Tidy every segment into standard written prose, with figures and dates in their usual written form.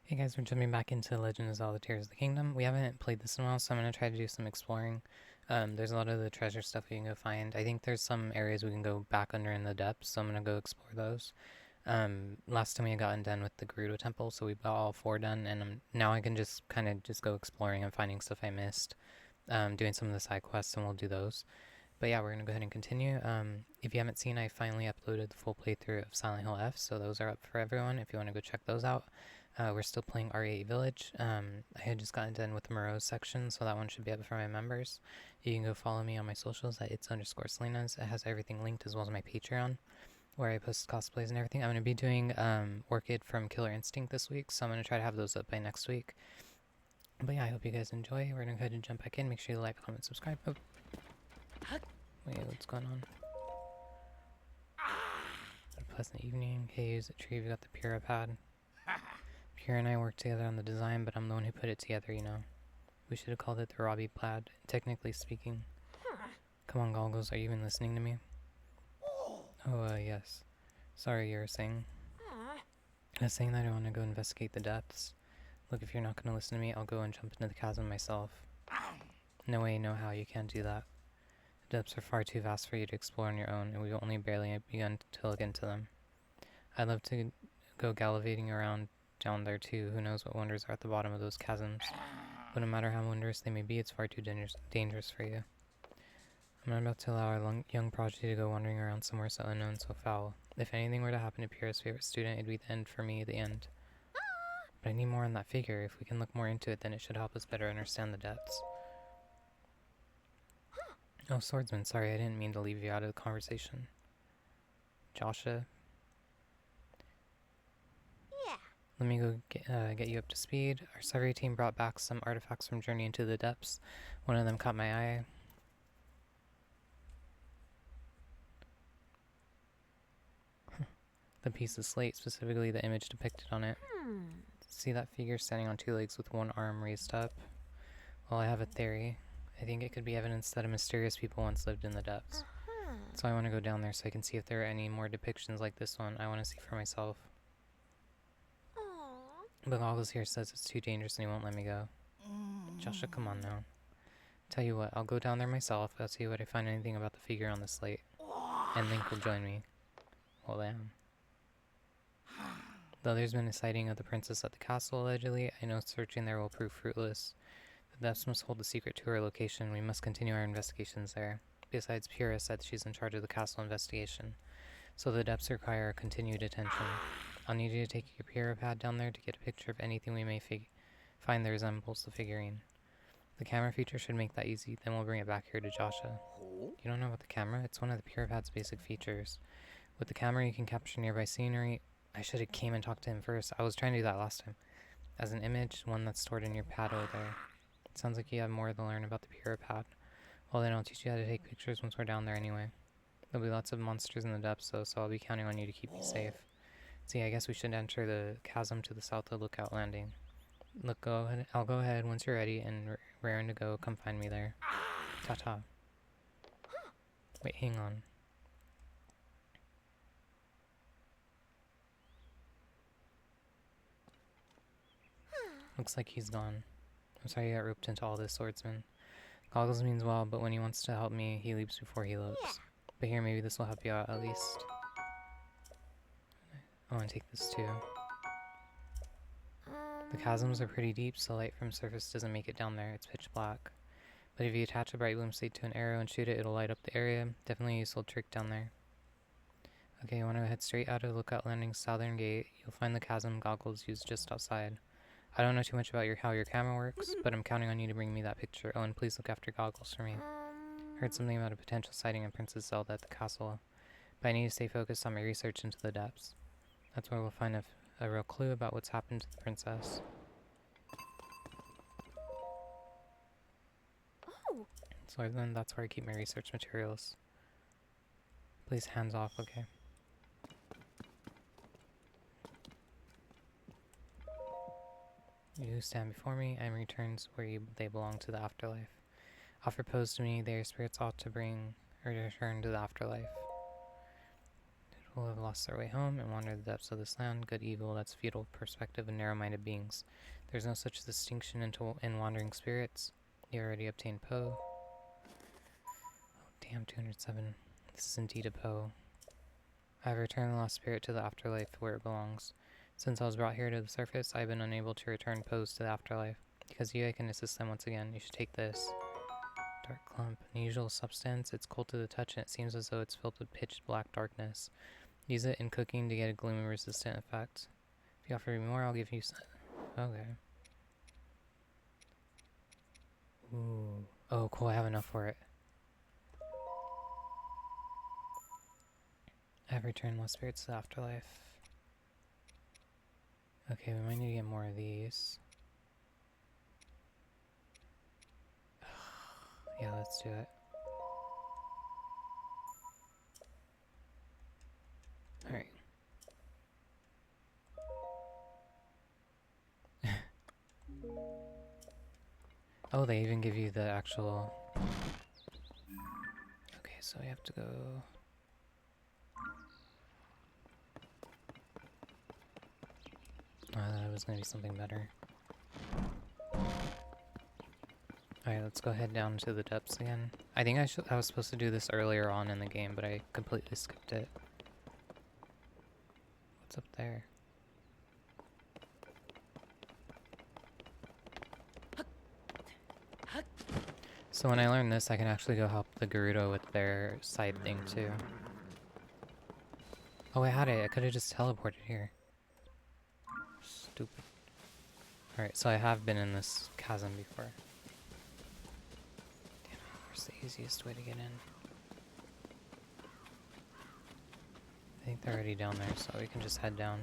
Hey guys, we're jumping back into Legend of Zelda Tears of the Kingdom. We haven't played this in a while, so I'm going to try to do some exploring. There's a lot of the treasure stuff we can go find. I think there's some areas we can go back under in the depths, so I'm going to go explore those. Last time we had gotten done with the Gerudo Temple, so we got all 4 done, and now I can just kind of just go exploring and finding stuff I missed. Doing some of the side quests, and we'll do those. But yeah, we're going to go ahead and continue. If you haven't seen, I finally uploaded the full playthrough of Silent Hill F, so those are up for everyone if you want to go check those out. We're still playing RE8 Village. I had just gotten done with the Moreau's section, so that one should be up for my members. You can go follow me on my socials at its_Selenas. It has everything linked as well as my Patreon, where I post cosplays and everything. I'm going to be doing Orchid from Killer Instinct this week, so I'm going to try to have those up by next week. But yeah, I hope you guys enjoy. We're going to go ahead and jump back in. Make sure you like, comment, subscribe. Oh. Wait, what's going on? A pleasant evening. Hey, use the tree. We got the Purah Pad. Purah and I worked together on the design, but I'm the one who put it together, you know. We should have called it the Robbie Plaid, technically speaking. Come on, Goggles, are you even listening to me? Oh, yes. Sorry, you were saying. I was saying that I want to go investigate the depths. Look, if you're not going to listen to me, I'll go and jump into the chasm myself. No way, no how, you can't do that. The depths are far too vast for you to explore on your own, and we've only barely begun to look into them. I'd love to go gallivanting around down there too. Who knows what wonders are at the bottom of those chasms. But no matter how wondrous they may be, it's far too dangerous for you. I'm not about to allow our young prodigy to go wandering around somewhere so unknown, so foul. If anything were to happen to Pyrrha's favorite student, it'd be the end for me, the end. But I need more on that figure. If we can look more into it, then it should help us better understand the depths. Oh, swordsman, sorry, I didn't mean to leave you out of the conversation. Josha? Let me go get you up to speed. Our survey team brought back some artifacts from Journey into the Depths. One of them caught my eye. The piece of slate, specifically the image depicted on it. See that figure standing on 2 legs with one arm raised up? Well, I have a theory. I think it could be evidence that a mysterious people once lived in the depths. So I want to go down there so I can see if there are any more depictions like this one. I want to see for myself. But Goggles here says it's too dangerous and he won't let me go. Josha, come on now. Tell you what, I'll go down there myself. I'll see what I find anything about the figure on the slate. And Link will join me. Well, damn. Though there's been a sighting of the princess at the castle, allegedly, I know searching there will prove fruitless. The depths must hold the secret to her location. We must continue our investigations there. Besides, Pyrrha said she's in charge of the castle investigation. So the depths require continued attention. I'll need you to take your Purah Pad down there to get a picture of anything we may find that resembles the figurine. The camera feature should make that easy, then we'll bring it back here to Josha. You don't know about the camera? It's one of the Purah Pad's basic features. With the camera, you can capture nearby scenery. I should have came and talked to him first. I was trying to do that last time. As an image, one that's stored in your pad over there. It sounds like you have more to learn about the Purah Pad. Well, then I'll teach you how to take pictures once we're down there anyway. There'll be lots of monsters in the depths, though, so I'll be counting on you to keep me safe. See, I guess we should enter the chasm to the south of Lookout Landing. Look, I'll go ahead once you're ready, and raring to go, come find me there. Ta-ta. Wait, hang on. Looks like he's gone. I'm sorry you got roped into all this, swordsman. Goggles means well, but when he wants to help me, he leaps before he looks. But here, maybe this will help you out at least. I want to take this too. The chasms are pretty deep, so light from surface doesn't make it down there. It's pitch black. But if you attach a bright bloom slate to an arrow and shoot it, it'll light up the area. Definitely a useful trick down there. Okay, I want to head straight out of Lookout Landing's southern gate. You'll find the chasm Goggles used just outside. I don't know too much about how your camera works, but I'm counting on you to bring me that picture. Oh, and please look after Goggles for me. Heard something about a potential sighting of Princess Zelda at the castle, but I need to stay focused on my research into the depths. That's where we'll find a real clue about what's happened to the princess. So then that's where I keep my research materials. Please, hands off, okay? You stand before me, and returns where they belong to the afterlife. Offer pose to me, their spirits ought to bring or return to the afterlife. who have lost their way home and wander the depths of this land. Good, evil, that's feudal perspective and narrow-minded beings. There's no such distinction in wandering spirits. You already obtained Poe. Oh, damn, 207. This is indeed a Poe. I have returned the lost spirit to the afterlife where it belongs. Since I was brought here to the surface, I have been unable to return Poes to the afterlife. Because of you, I can assist them once again. You should take this. Dark clump. Unusual substance. It's cold to the touch and it seems as though it's filled with pitch black darkness. Use it in cooking to get a gloom-resistant effect. If you offer me more, I'll give you some. Okay. Ooh. Oh, cool. I have enough for it. I have returned lost spirits to the afterlife. Okay, we might need to get more of these. Yeah, let's do it. Alright. Oh, they even give you the actual... Okay, so we have to go... that was gonna be something better. Alright, let's go head down to the depths again. I think I was supposed to do this earlier on in the game, but I completely skipped it. What's up there? So when I learn this, I can actually go help the Gerudo with their side thing too. Oh, I had it. I could have just teleported here. Stupid. Alright, so I have been in this chasm before. Damn it, where's the easiest way to get in? I think they're already down there, so we can just head down.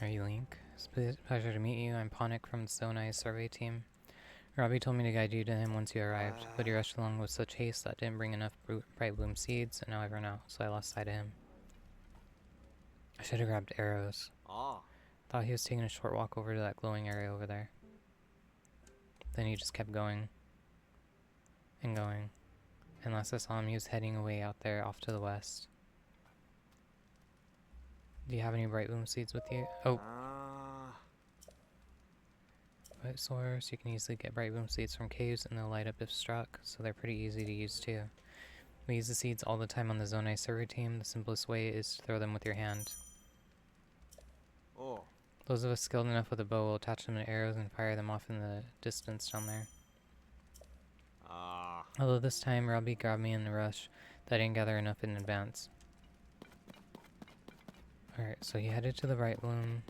Are you Link? It's a pleasure to meet you. I'm Ponic from the Zonai survey team. Robbie told me to guide you to him once you arrived, but he rushed along with such haste that didn't bring enough bright bloom seeds, and now I've run out, so I lost sight of him. I should have grabbed arrows. Thought he was taking a short walk over to that glowing area over there. Then he just kept going. And going. And last I saw him, he was heading away out there off to the west. Do you have any bright bloom seeds with you? Oh! White source, you can easily get bright bloom seeds from caves and they'll light up if struck, so they're pretty easy to use too. We use the seeds all the time on the Zonai server team. The simplest way is to throw them with your hand. Those of us skilled enough with a bow will attach them to arrows and fire them off in the distance down there. Although this time Robbie grabbed me in a rush that I didn't gather enough in advance. Alright, so he headed to the bright bloom.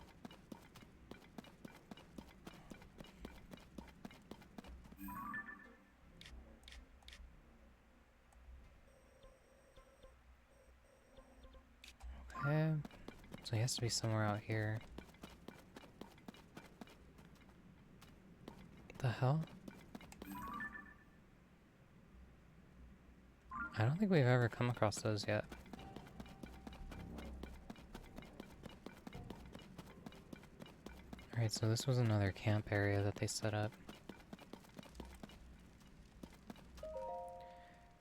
Okay, so he has to be somewhere out here. The hell? I don't think we've ever come across those yet. Alright, so this was another camp area that they set up.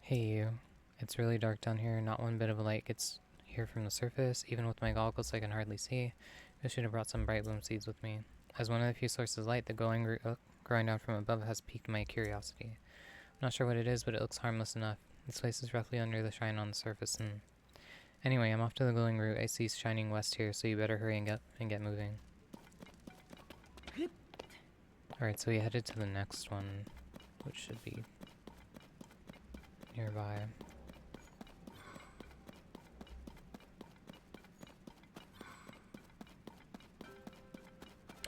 Hey you, it's really dark down here, not one bit of a light gets here from the surface. Even with my goggles I can hardly see. I should have brought some bright bloom seeds with me. As one of the few sources of light, the glowing root growing down from above has piqued my curiosity. I'm not sure what it is, but it looks harmless enough. This place is roughly under the shrine on the surface, and... Anyway, I'm off to the glowing root. I see shining west here, so you better hurry and get moving. Alright, so we headed to the next one, which should be nearby.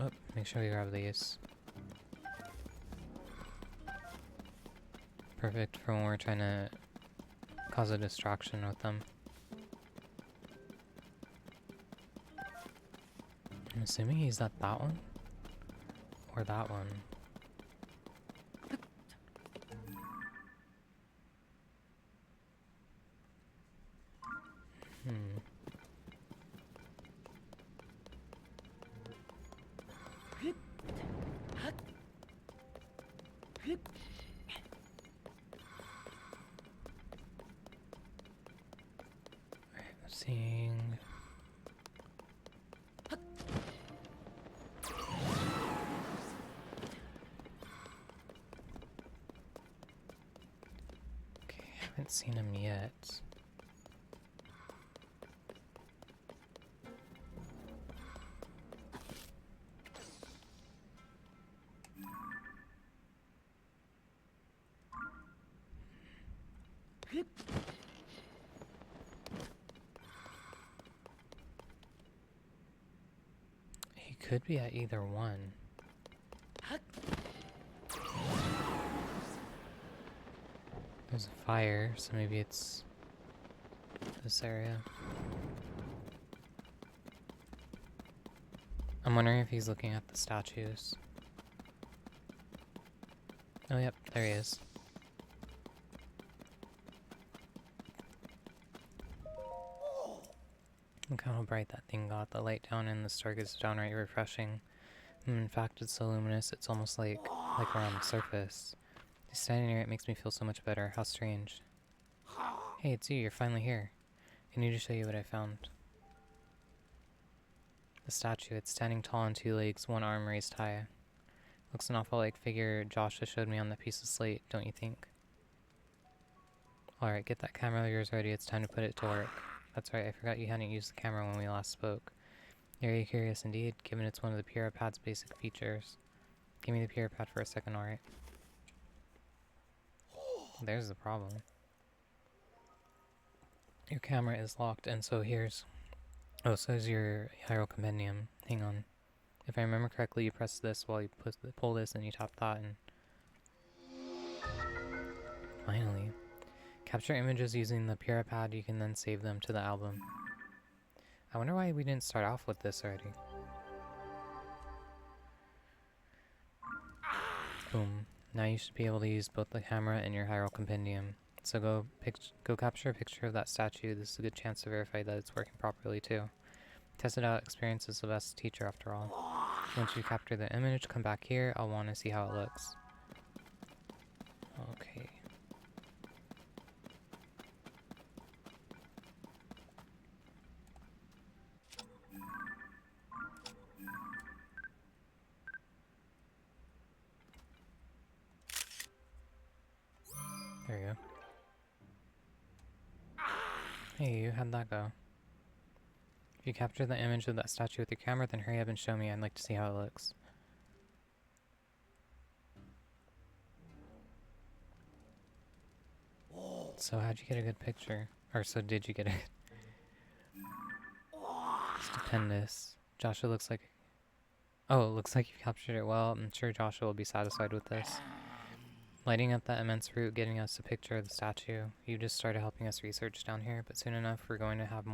Oh, make sure we grab these. Perfect for when we're trying to cause a distraction with them. I'm assuming he's at that one? Or that one? Haven't seen him yet. He could be at either one. There's a fire, so maybe it's this area. I'm wondering if he's looking at the statues. Oh, yep, there he is. Look how bright that thing got. The light down in the dark is downright refreshing. In fact, it's so luminous, it's almost like we're on the surface. Just standing near it makes me feel so much better. How strange. Hey, it's you. You're finally here. I need to show you what I found. The statue. It's standing tall on two legs, one arm raised high. Looks an awful like figure Josha showed me on that piece of slate, don't you think? Alright, get that camera of yours ready. It's time to put it to work. That's right, I forgot you hadn't used the camera when we last spoke. Very curious indeed, given it's one of the Purah Pad's basic features. Give me the Purah Pad for a second, alright? There's the problem. Your camera is locked, and so here's... Oh, so is your Hyrule Compendium. Hang on. If I remember correctly, you press this while you pull this, and you tap that, and... Finally. Capture images using the Purah Pad, you can then save them to the album. I wonder why we didn't start off with this already. Boom. Now you should be able to use both the camera and your Hyrule Compendium. So go capture a picture of that statue. This is a good chance to verify that it's working properly too. Test it out. Experience is the best teacher after all. Once you capture the image, come back here. I'll want to see how it looks. Okay. There you go. Hey, you, how'd that go? If you capture the image of that statue with your camera, then hurry up and show me. I'd like to see how it looks. So how'd you get a good picture? Or so did you get it? Stupendous. Joshua looks like... Oh, it looks like you captured it well. I'm sure Joshua will be satisfied with this. Lighting up that immense route, getting us a picture of the statue. You just started helping us research down here, but soon enough we're going to have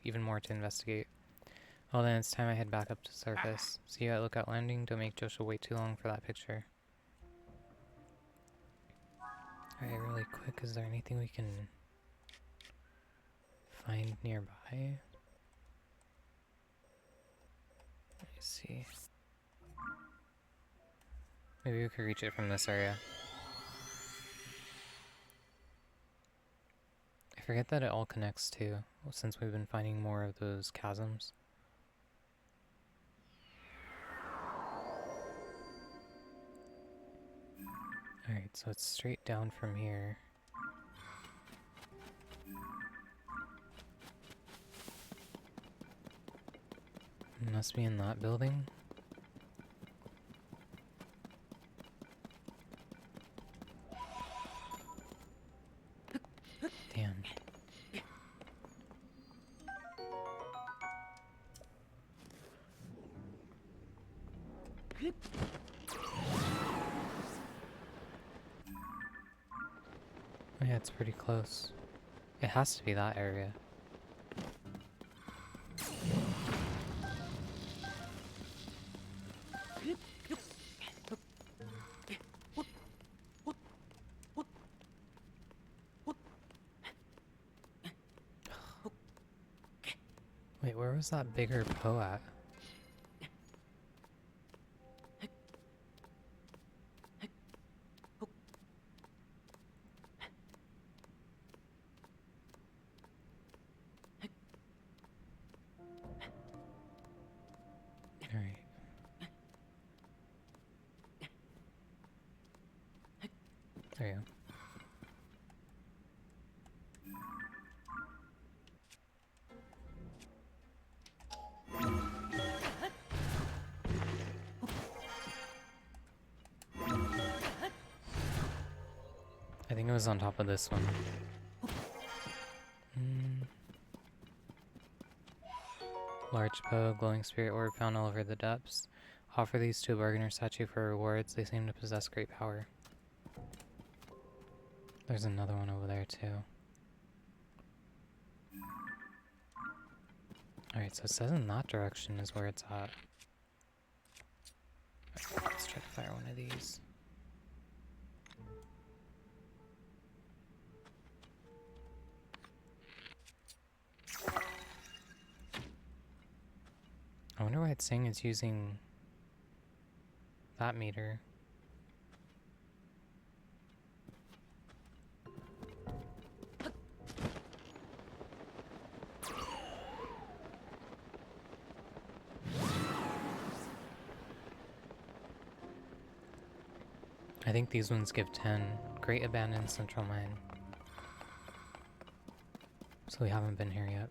even more to investigate. Well then, it's time I head back up to the surface. See you at Lookout Landing. Don't make Josha wait too long for that picture. Alright, really quick, is there anything we can find nearby? Let me see. Maybe we could reach it from this area. I forget that it all connects too, since we've been finding more of those chasms. Alright, so it's straight down from here. It must be in that building. Damn. Oh yeah, it's pretty close. It has to be that area. Wait, where was that bigger Poe at? Alright. There you go. think it was on top of this one. Large bow, glowing spirit orb found all over the depths. Offer these to a bargainer statue for rewards. They seem to possess great power. There's another one over there too. Alright, so it says in that direction is where it's at. Right, let's try to fire one of these. I wonder why it's saying it's using that meter. I think these ones give 10. Great Abandoned Central Mine. So we haven't been here yet.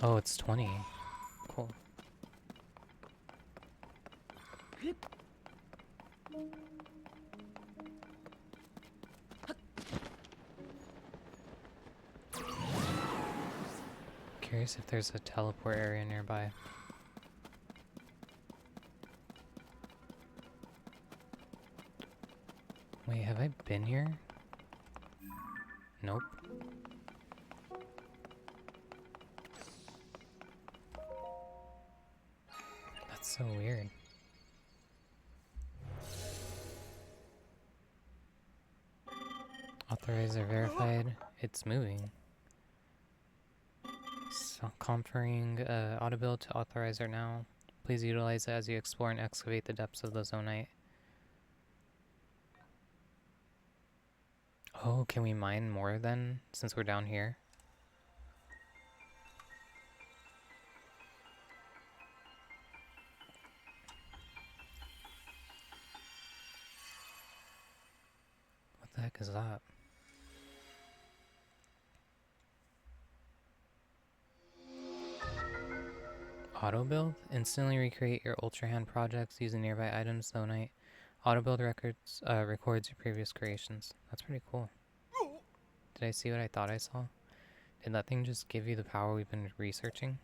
Oh, it's 20. Cool. Curious if there's a teleport area nearby. Wait, have I been here? Nope. That's so weird. Authorizer verified. It's moving. So conferring auto build to authorizer now. Please utilize it as you explore and excavate the depths of the zonite. Oh, can we mine more then, since we're down here? What the heck is that? Auto build? Instantly recreate your Ultra Hand projects using nearby items, zonite. Auto build records records your previous creations. That's pretty cool. Did I see what I thought I saw? Did that thing just give you the power we've been researching?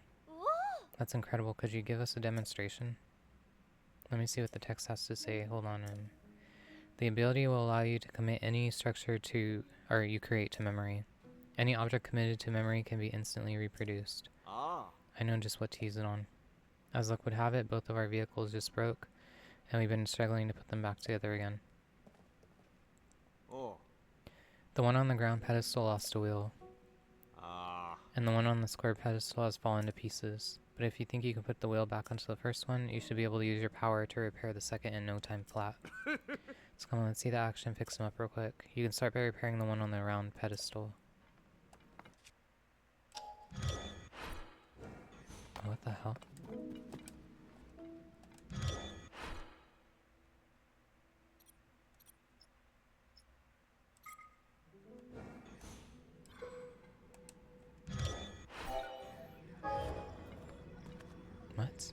That's incredible. Could you give us a demonstration? Let me see what the text has to say. Hold on. The ability will allow you to commit any structure you create to memory. Any object committed to memory can be instantly reproduced. I know just what to use it on. As luck would have it, both of our vehicles just broke, and we've been struggling to put them back together again. The one on the ground pedestal lost a wheel. And the one on the square pedestal has fallen to pieces. But if you think you can put the wheel back onto the first one, you should be able to use your power to repair the second in no time flat. So come on, let's see the action, fix them up real quick. You can start by repairing the one on the round pedestal. Oh, what the hell? What?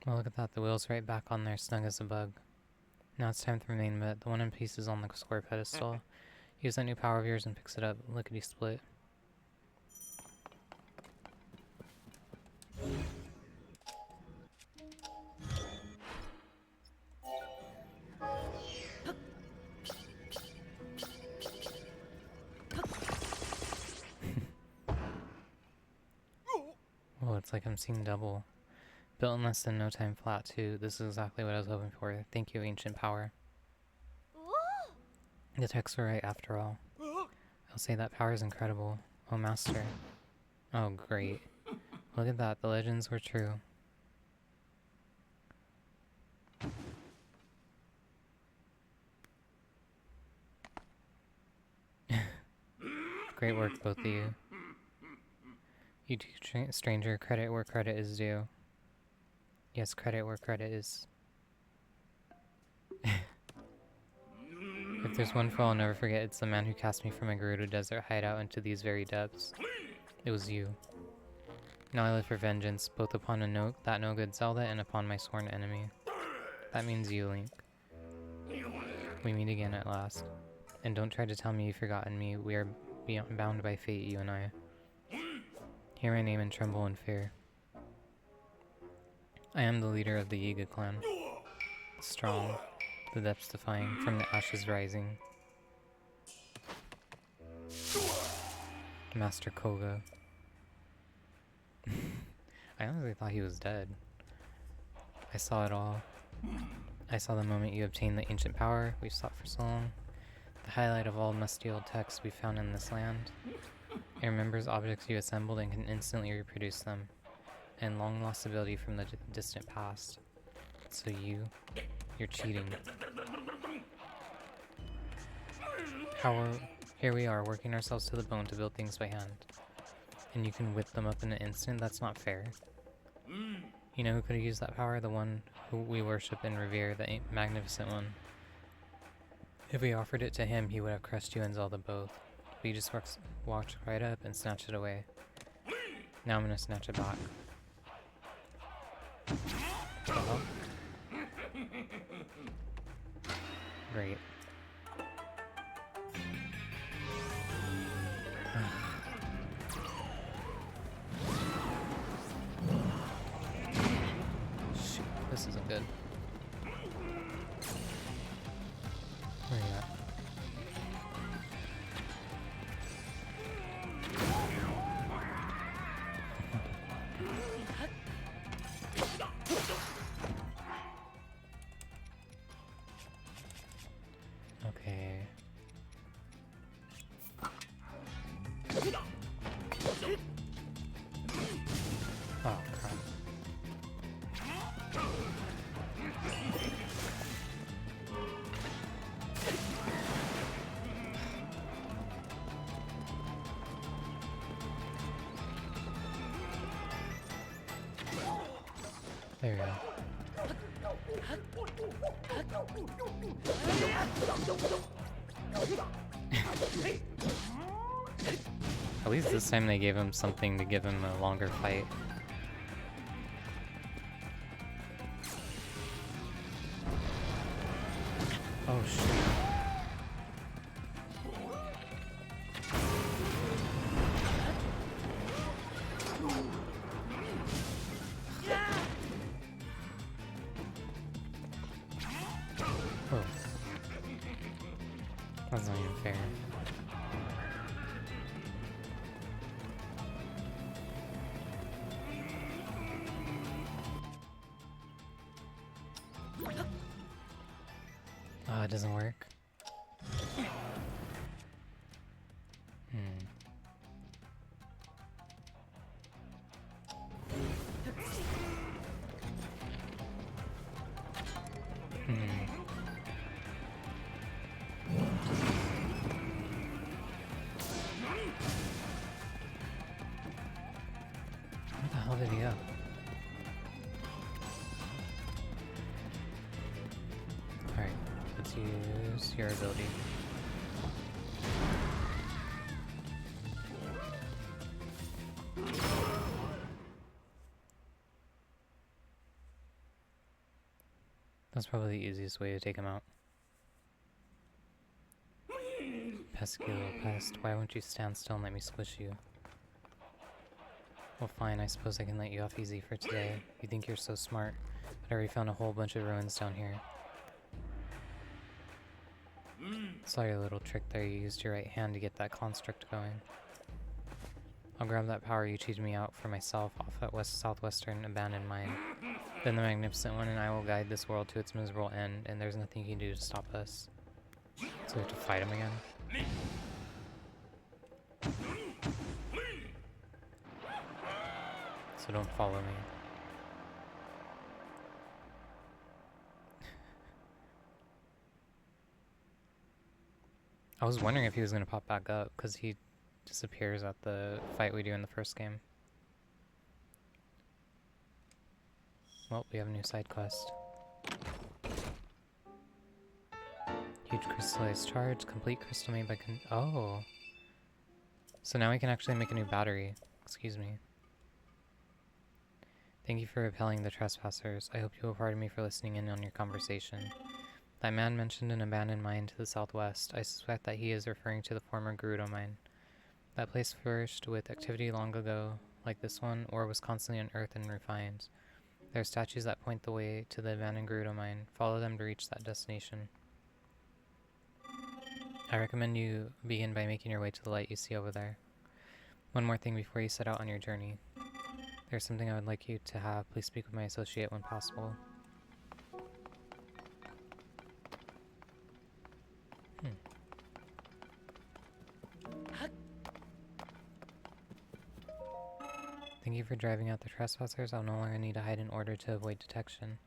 Well, look at that, the wheel's right back on there, snug as a bug. Now it's time for the main bit, the one in pieces on the square pedestal. Use that new power of yours and fix it up, lickety split. Oh, it's like I'm seeing double. Built in less than no time flat too. This is exactly what I was hoping for. Thank you, ancient power. The texts were right after all. I'll say that power is incredible. Oh, master. Oh, great. Look at that, the legends were true. Great work, both of you. You two, stranger, credit where credit is due. Yes, credit where credit is. If there's one foe I'll never forget, it's the man who cast me from a Gerudo desert hideout into these very depths. It was you. Now I live for vengeance, both upon that no-good Zelda and upon my sworn enemy. That means you, Link. We meet again at last. And don't try to tell me you've forgotten me. We are bound by fate, you and I. Hear my name and tremble in fear. I am the leader of the Yiga clan. Strong, the depths defying, from the ashes rising. Master Koga. I honestly thought he was dead. I saw it all. I saw the moment you obtained the ancient power we've sought for so long. The highlight of all musty old texts we found in this land. It remembers objects you assembled and can instantly reproduce them. And long-lost ability from the distant past. So you're cheating. Here we are, working ourselves to the bone to build things by hand. And you can whip them up in an instant? That's not fair. You know who could have used that power? The one who we worship and revere, the magnificent one. If we offered it to him, he would have crushed you and Zelda both. But you just walked right up and snatched it away. Now I'm gonna snatch it back. Uh-huh. Great. Shoot, this isn't good. Where are you at? Okay. Oh, crap. There we go. At least this time they gave him something to give him a longer fight. Oh shit. Oh. That's not even fair. Oh, it doesn't work. Where the hell did he go? Alright, let's use your ability. That's probably the easiest way to take him out. Pesky little pest, why won't you stand still and let me squish you? Well fine, I suppose I can let you off easy for today. You think you're so smart, but I already found a whole bunch of ruins down here. Saw your little trick there, you used your right hand to get that construct going. I'll grab that power you cheated me out for myself off at southwestern abandoned mine. Then the Magnificent One and I will guide this world to its miserable end, and there's nothing you can do to stop us. So we have to fight him again? So don't follow me. I was wondering if he was going to pop back up, because he disappears at the fight we do in the first game. Well, we have a new side quest. Huge crystallized charge. Complete crystal made by oh. So now we can actually make a new battery. Excuse me. Thank you for repelling the trespassers. I hope you will pardon me for listening in on your conversation. That man mentioned an abandoned mine to the southwest. I suspect that he is referring to the former Gerudo mine. That place flourished with activity long ago, like this one, ore was constantly unearthed and refined. There are statues that point the way to the abandoned Gerudo mine. Follow them to reach that destination. I recommend you begin by making your way to the light you see over there. One more thing before you set out on your journey. There's something I would like you to have. Please speak with my associate when possible. Thank you for driving out the trespassers. I'll no longer need to hide in order to avoid detection.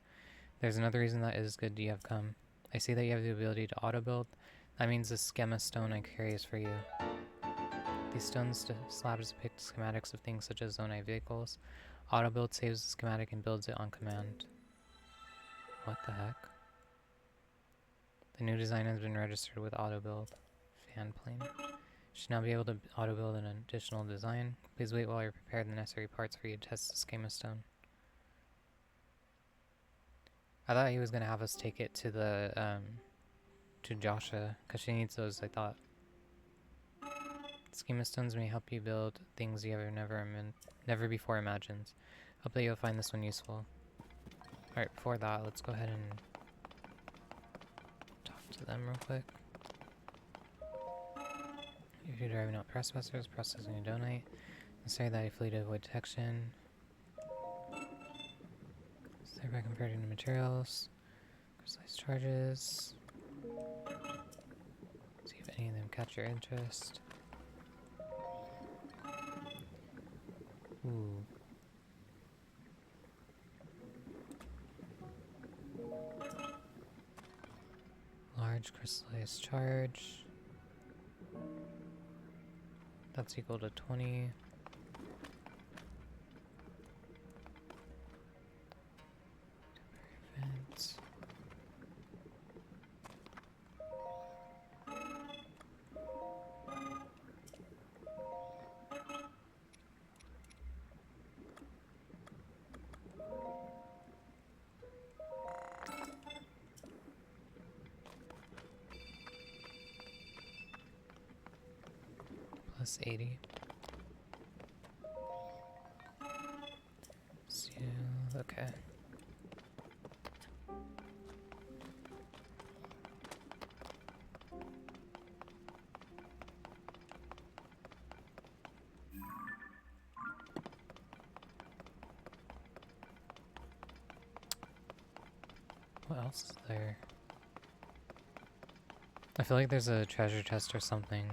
There's another reason that it is good you have come. I see that you have the ability to auto-build. That means the schema stone I carry is for you. These stones slabs depict schematics of things such as Zonai vehicles. Auto-build saves the schematic and builds it on command. What the heck? The new design has been registered with auto-build. Fan plane. Should now be able to auto-build an additional design. Please wait while I prepare the necessary parts for you to test the schema stone. I thought he was going to have us take it to the, to Josha, because she needs those, I thought. Schema stones may help you build things you have never before imagined. Hope that you'll find this one useful. Alright, before that, let's go ahead and talk to them real quick. If you're driving out trespassers, processing a donate. Necessary that you flee to avoid detection. Thereby converting to materials. Crystallized charges. See if any of them catch your interest. Ooh. Large crystallized charge. That's equal to 20. Events. Plus 80. Seal, okay. What else is there? I feel like there's a treasure chest or something.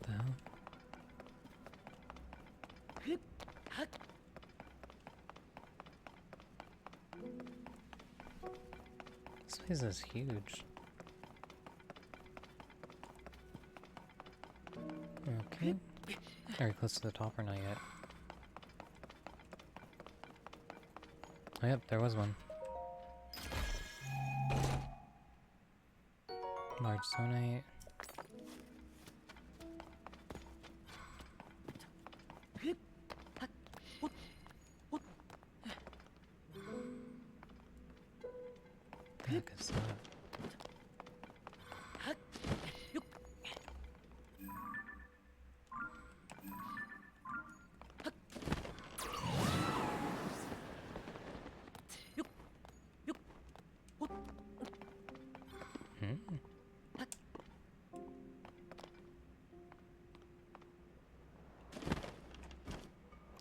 The hell? This place is huge. Okay. Are we close to the top or not yet? Oh, yep, there was one. Large sonite. The heck is that?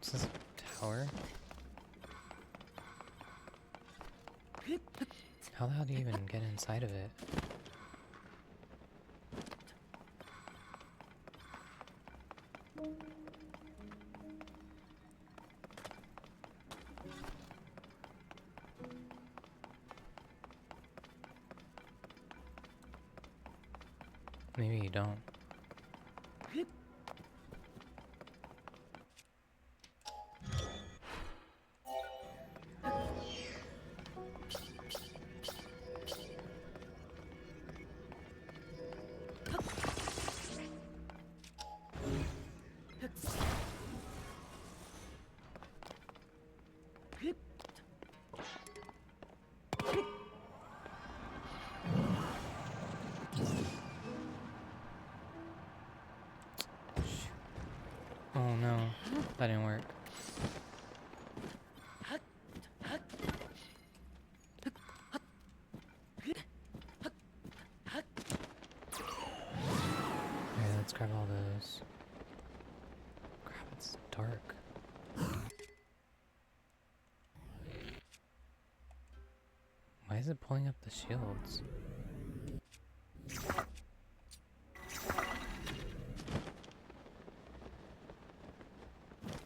Is this a tower? How the hell do you even get inside of it? Maybe you don't. Oh no, that didn't work. Alright, let's grab all those. Crap, it's dark. Why is it pulling up the shields?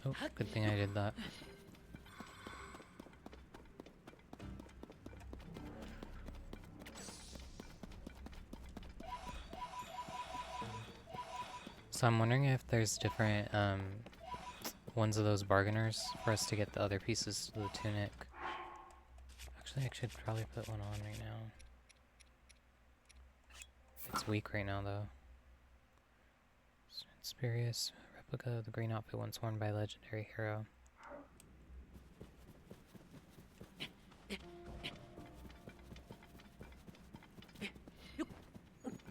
Oh, good thing I did that. So I'm wondering if there's different ones of those bargainers for us to get the other pieces to the tunic. Actually, I should probably put one on right now. It's weak right now, though. Spurious replica of the green outfit once worn by a legendary hero.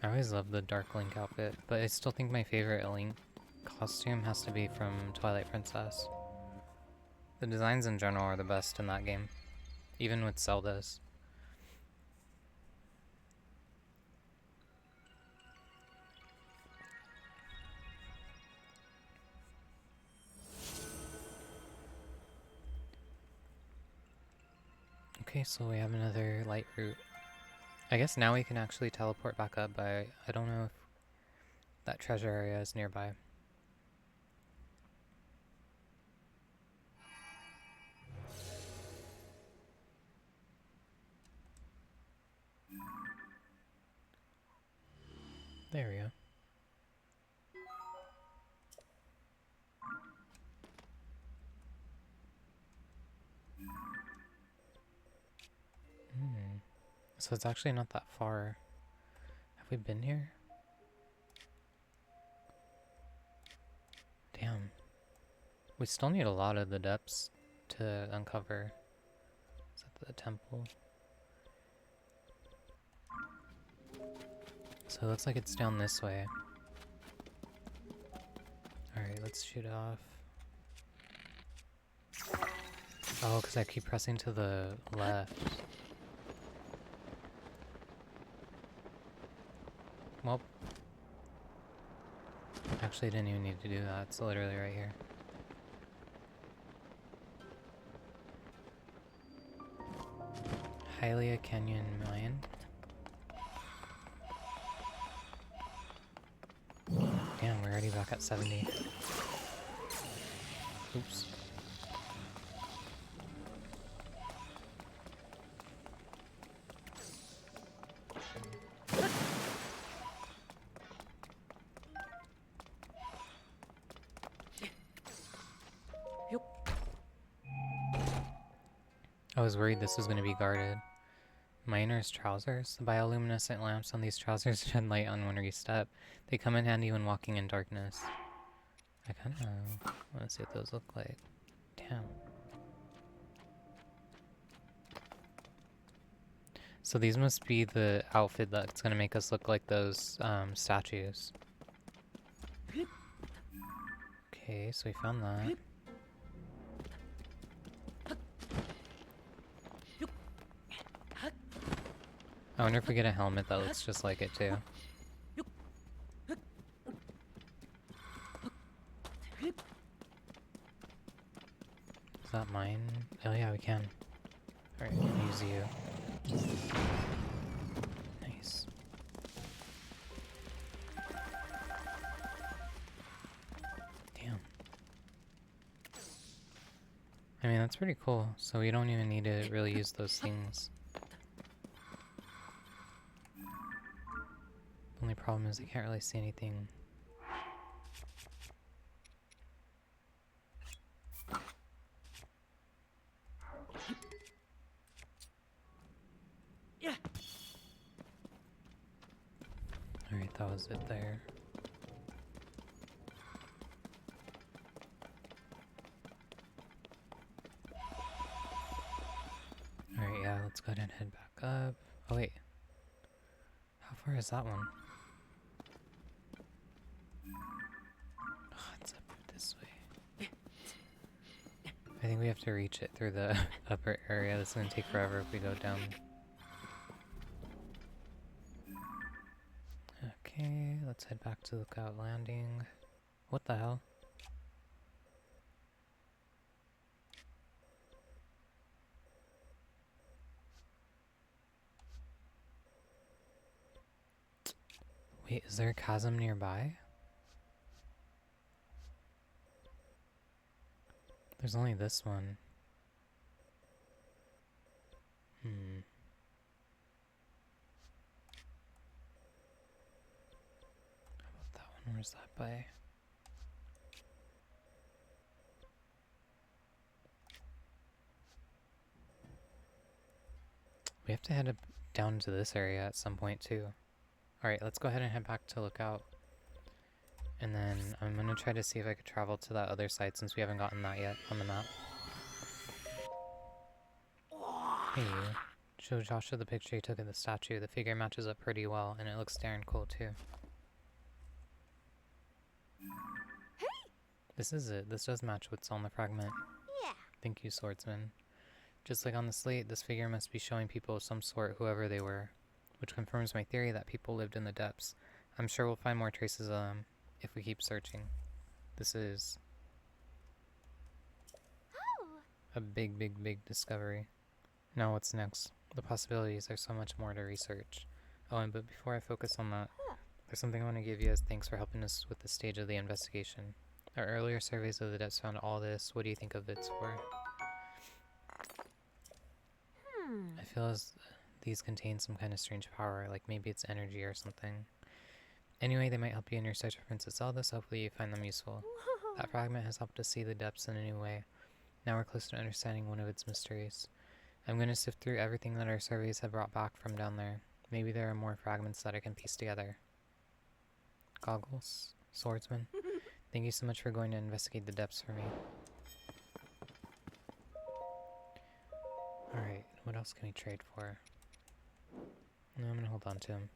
I always love the Dark Link outfit, but I still think my favorite Link costume has to be from Twilight Princess. The designs in general are the best in that game, even with Zelda's. Okay, so we have another light route. I guess now we can actually teleport back up, but I don't know if that treasure area is nearby. There we go. So it's actually not that far. Have we been here? Damn. We still need a lot of the depths to uncover. Is that the temple? So it looks like it's down this way. Alright, let's shoot it off. Oh, because I keep pressing to the left. Well, actually I didn't even need to do that. It's literally right here. Hylia Canyon Mine. Damn, we're already back at 70. Oops. I was worried this was going to be guarded. Miner's trousers. The bioluminescent lamps on these trousers shed light on when we step. They come in handy when walking in darkness. I kind of want to see what those look like. Damn. So these must be the outfit that's going to make us look like those statues. Okay, so we found that. I wonder if we get a helmet that looks just like it too. Is that mine? Oh yeah, we can. Alright, we can use you. Nice. Damn. I mean, that's pretty cool. So we don't even need to really use those things. Only problem is I can't really see anything. Alright, that was it there. Alright, yeah, let's go ahead and head back up. Oh wait. How far is that one? Oh, it's up this way. I think we have to reach it through the upper area. This is gonna take forever if we go down. Okay, let's head back to Lookout Landing. What the hell? Wait, is there a chasm nearby? There's only this one. How about that one? Where's that by? We have to head down to this area at some point too. Alright, let's go ahead and head back to Lookout. And then I'm gonna try to see if I could travel to that other side since we haven't gotten that yet on the map. Hey, show Josha the picture he took of the statue. The figure matches up pretty well, and it looks darn cool too. Hey! This is it. This does match what's on the fragment. Yeah. Thank you, swordsman. Just like on the slate, this figure must be showing people of some sort, whoever they were, which confirms my theory that people lived in the depths. I'm sure we'll find more traces of them if we keep searching. This is a big, big, big discovery. Now what's next? The possibilities are so much more to research. Oh, and but before I focus on that, there's something I want to give you as thanks for helping us with the stage of the investigation. Our earlier surveys of the depths found all this. What do you think of its score? I feel as these contain some kind of strange power, like maybe it's energy or something. Anyway, they might help you in your search for Princess Zelda, so hopefully you find them useful. That fragment has helped us see the depths in a new way. Now we're close to understanding one of its mysteries. I'm going to sift through everything that our surveys have brought back from down there. Maybe there are more fragments that I can piece together. Goggles? Swordsman? Thank you so much for going to investigate the depths for me. Alright, what else can we trade for? No, I'm gonna hold on to him.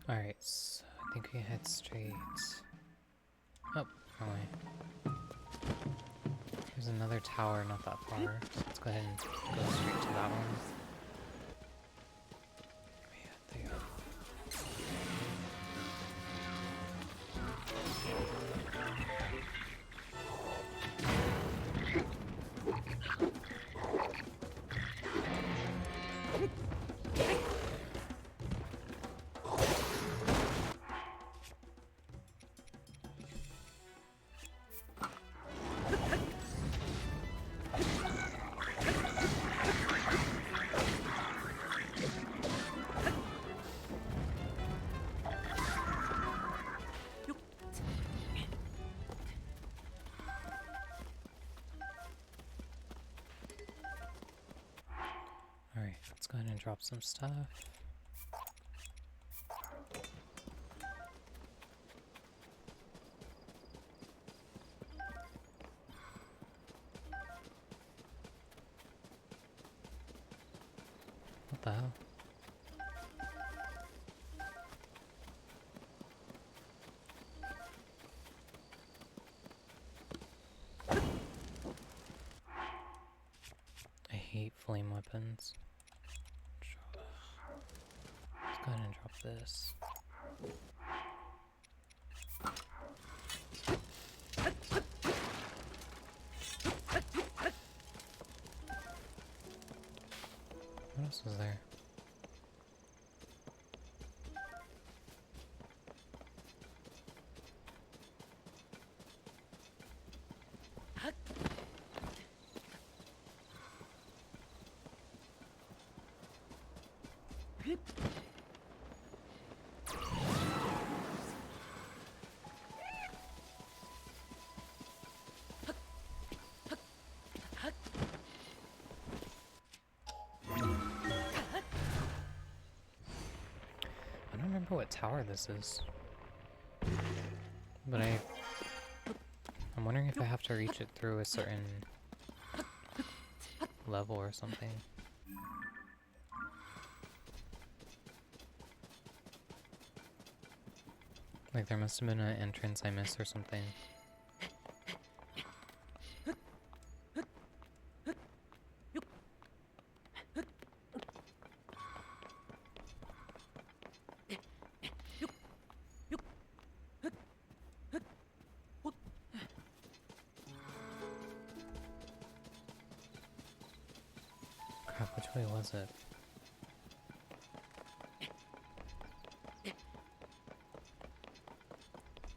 Alright, so I think we head straight. Oh, wrong way. There's another tower not that far, so let's go ahead and go straight to that one. Yeah, there you go. Alright, let's go ahead and drop some stuff. What the hell? I hate flame weapons. Let's go ahead and drop this. What else was there? I don't remember what tower this is. But I'm wondering if I have to reach it through a certain level or something. Like there must have been an entrance I missed or something. Crap, which way was it?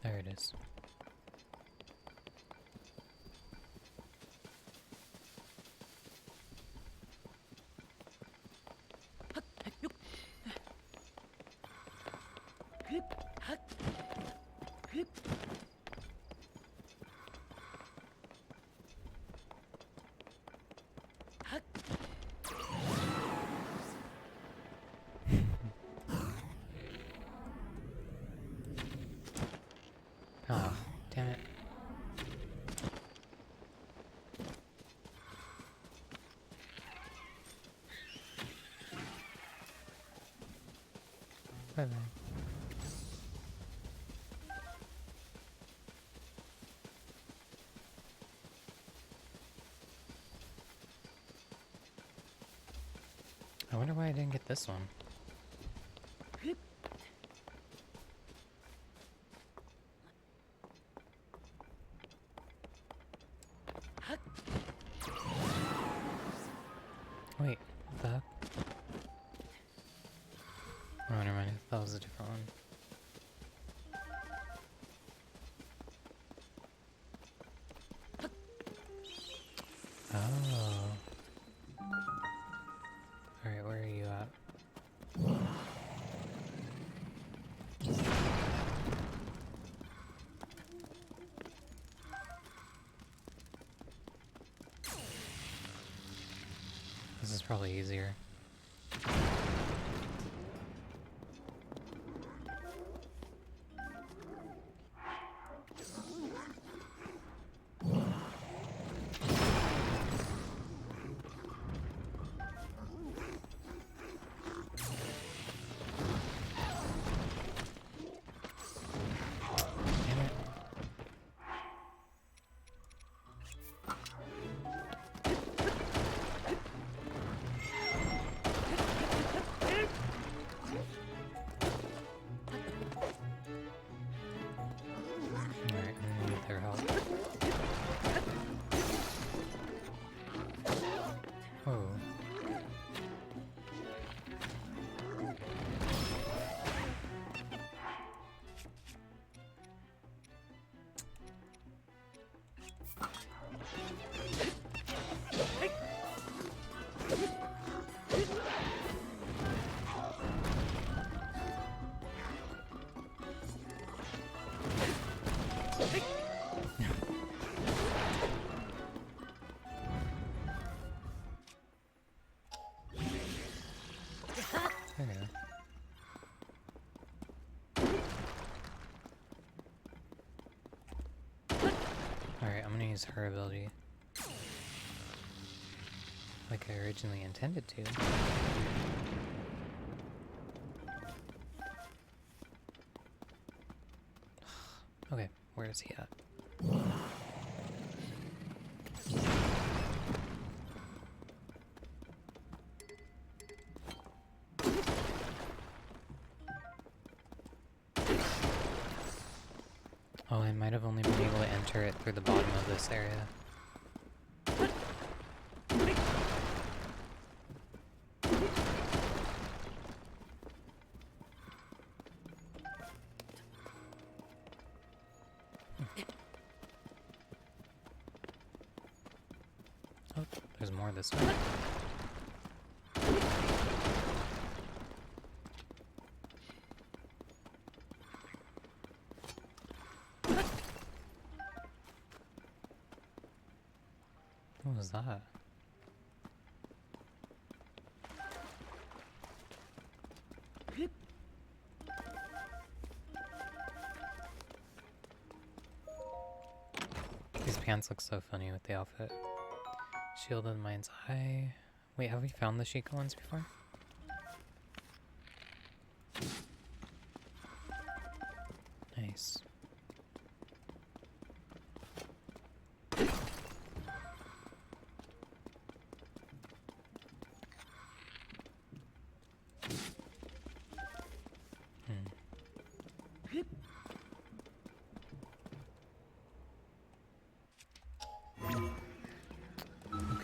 There it is. Ah, damn it. Bye bye. I wonder why I didn't get this one. Wait, what the heck? Oh, never mind. That was a different one. Oh. Alright, where are you at? This is probably easier. Damn it. Alright, I'm gonna need their help. Whoa. There we go. Alright, I'm gonna use her ability. Like I originally intended to. Where's he at? Oh, I might have only been able to enter it through the bottom of this area. Oh, there's more this way. What was that? These pants look so funny with the outfit. Shield of the Mind's Eye. Wait, have we found the Sheikah ones before? Nice.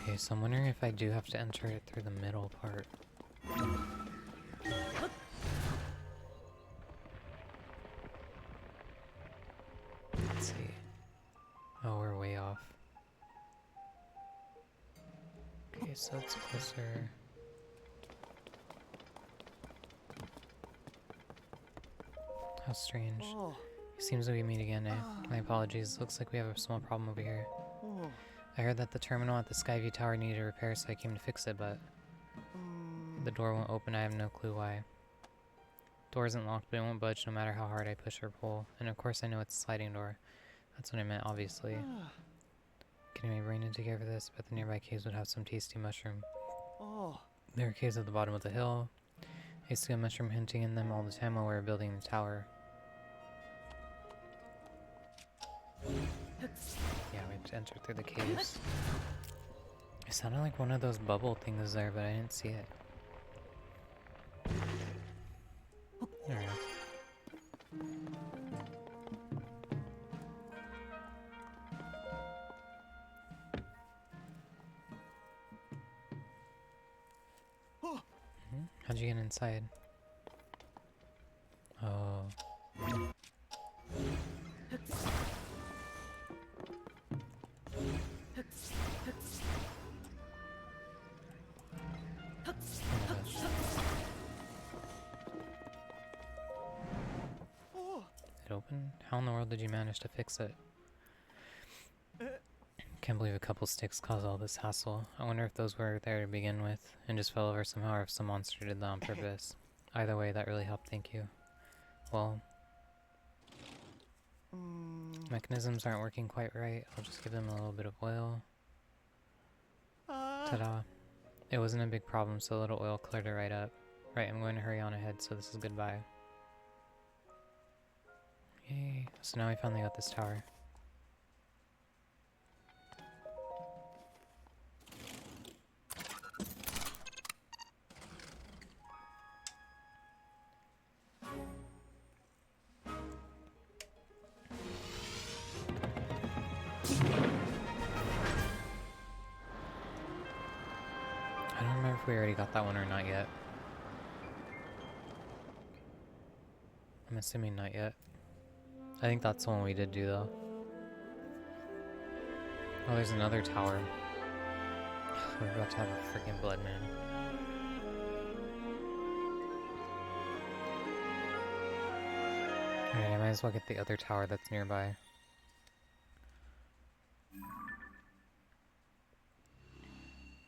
Okay, so I'm wondering if I do have to enter it through the middle part. Let's see. Oh, we're way off. Okay, so it's closer. How strange. It seems that we meet again, eh? My apologies. Looks like we have a small problem over here. I heard that the terminal at the Skyview Tower needed repair, so I came to fix it, but the door won't open. I have no clue why. Door isn't locked, but it won't budge no matter how hard I push or pull. And of course I know it's a sliding door. That's what I meant, obviously. Getting my brain to take care of this, but the nearby caves would have some tasty mushroom. There are caves at the bottom of the hill. I used to get mushroom hunting in them all the time while we were building the tower. Yeah, we have to enter through the caves. It sounded like one of those bubble things there, but I didn't see it. There we go. How'd you get inside? Oh. It open? How in the world did you manage to fix it? Can't believe a couple sticks caused all this hassle. I wonder if those were there to begin with and just fell over somehow, or if some monster did that on purpose. Either way, that really helped, thank you. Well, mechanisms aren't working quite right. I'll just give them a little bit of oil. Ta-da. It wasn't a big problem, so a little oil cleared it right up. Right, I'm going to hurry on ahead, so this is goodbye. Yay. So now we finally got this tower. I don't remember if we already got that one or not yet. I'm assuming not yet. I think that's the one we did do though. Oh, there's another tower. We're about to have a freaking blood moon. Alright, I might as well get the other tower that's nearby.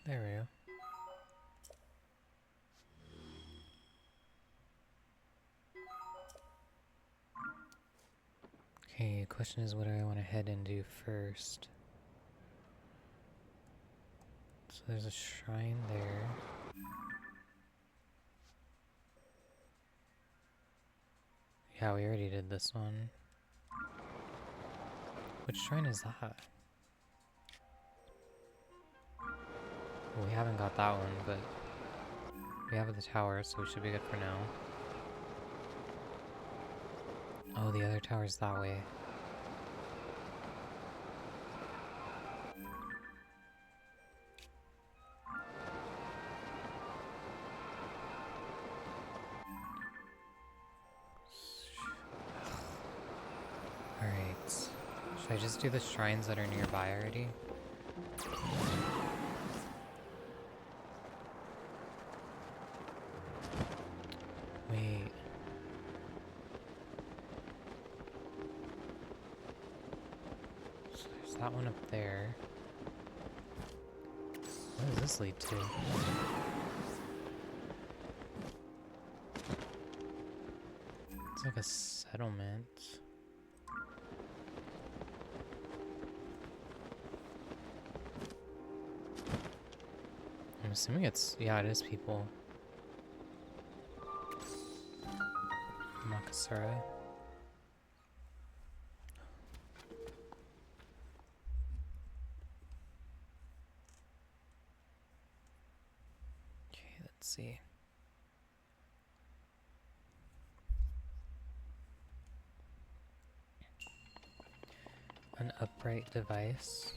There we go. Okay, question is what do I want to head and do first? So there's a shrine there. Yeah, we already did this one. Which shrine is that? Well, we haven't got that one, but we have the tower, so we should be good for now. Oh, the other tower's that way. Alright. Should I just do the shrines that are nearby already? Wait. So there's that one up there. What does this lead to? It's like a settlement. I'm assuming it's, yeah, it is people. Makasura. Okay, let's see. An upright device.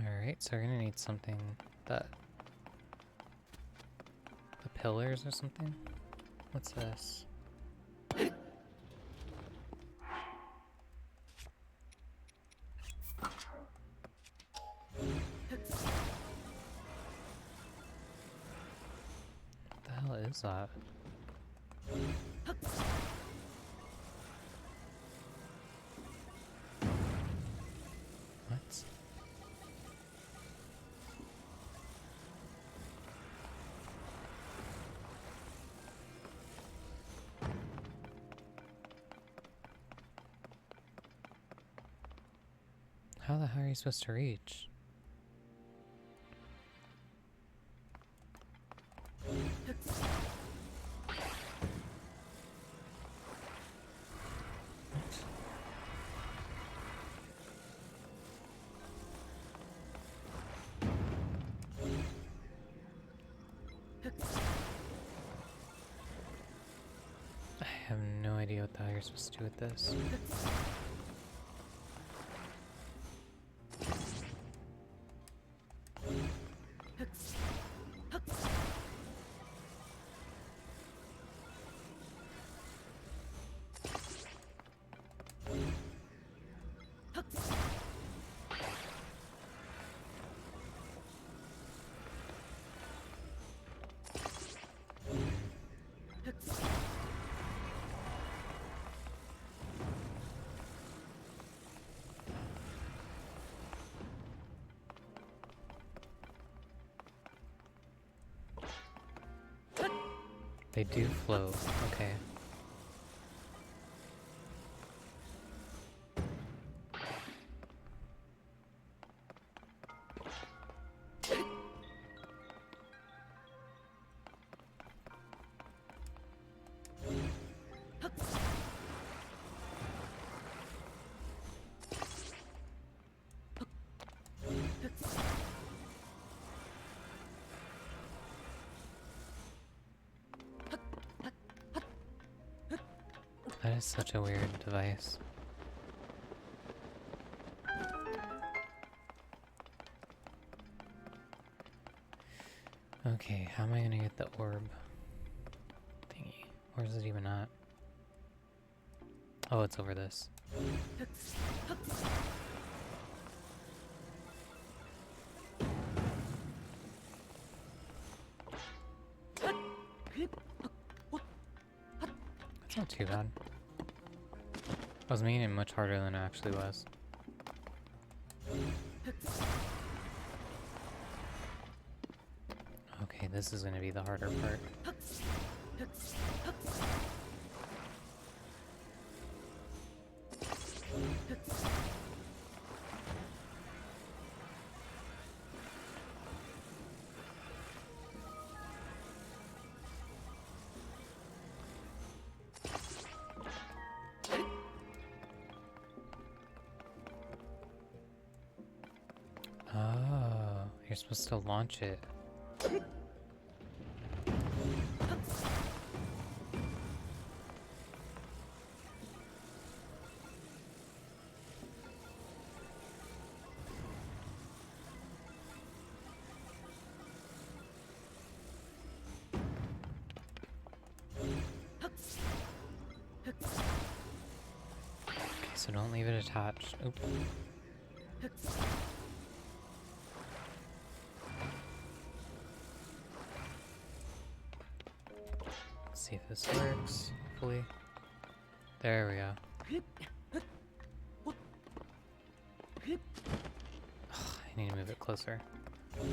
Alright, so we're gonna need something that... the pillars or something? What's this? What the hell is that? What? How the hell are you supposed to reach? I have no idea what the hell you're supposed to do with this. They do float, okay. That is such a weird device. Okay, how am I gonna get the orb thingy? Where is it even at? Oh, it's over this. That's not too bad. I was making it much harder than it actually was. Okay, this is gonna be the harder part. You're supposed to launch it. Okay, so don't leave it attached. Oop. Let's see if this works, hopefully. There we go. Ugh, I need to move it closer. There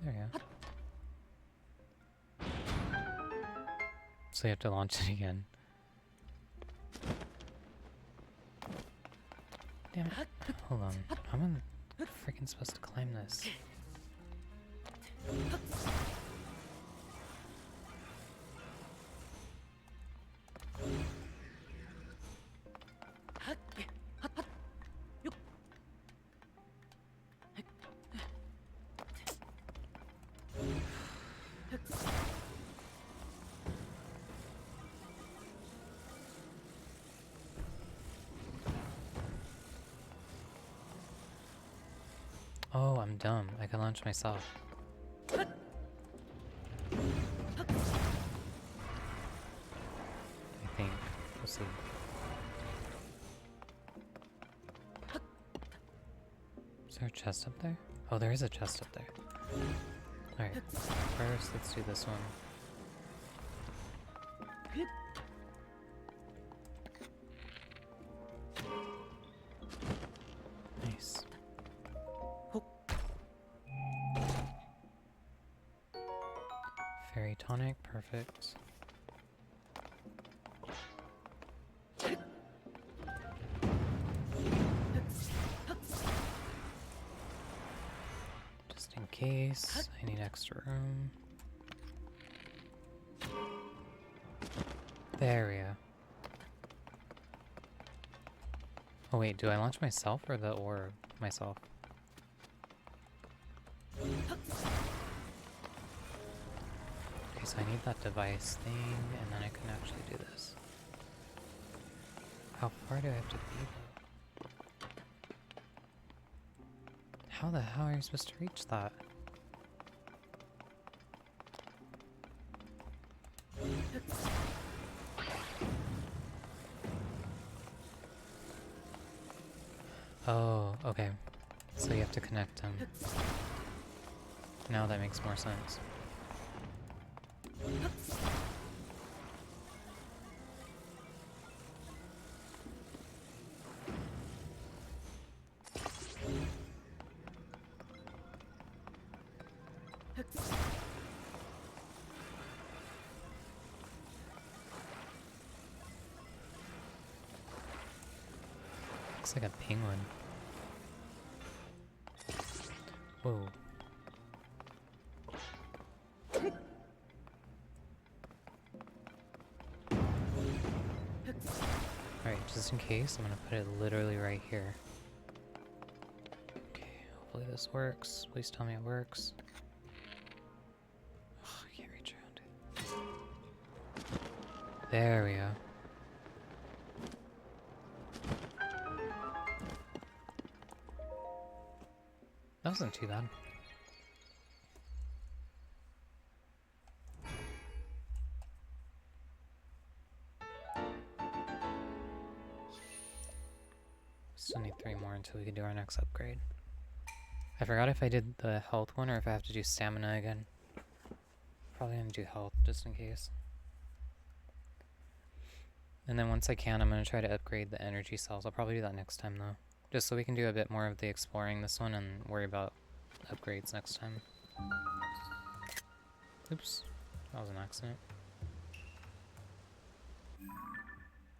we go. So you have to launch it again. Damn it. Hold on. How am I freaking supposed to climb this? Oh, I'm dumb. I can launch myself. I think. We'll see. Is there a chest up there? Oh, there is a chest up there. Alright. First, let's do this one. Nice. Fairy tonic, perfect. Just in case, I need extra room. There we go. Oh wait, do I launch myself or the orb myself? Okay, so I need that device thing, and then I can actually do this. How far do I have to be though? How the hell are you supposed to reach that? Oh, okay. So you have to connect them. Now that makes more sense. Looks like a penguin. Whoa. Alright, just in case, I'm gonna put it literally right here. Okay, hopefully this works. Please tell me it works. Oh, I can't reach around it. There we go. That wasn't too bad. Still need 3 more until we can do our next upgrade. I forgot if I did the health one or if I have to do stamina again. Probably gonna do health just in case. And then once I can, I'm gonna try to upgrade the energy cells. I'll probably do that next time though. Just so we can do a bit more of the exploring this one and worry about upgrades next time. Oops, that was an accident.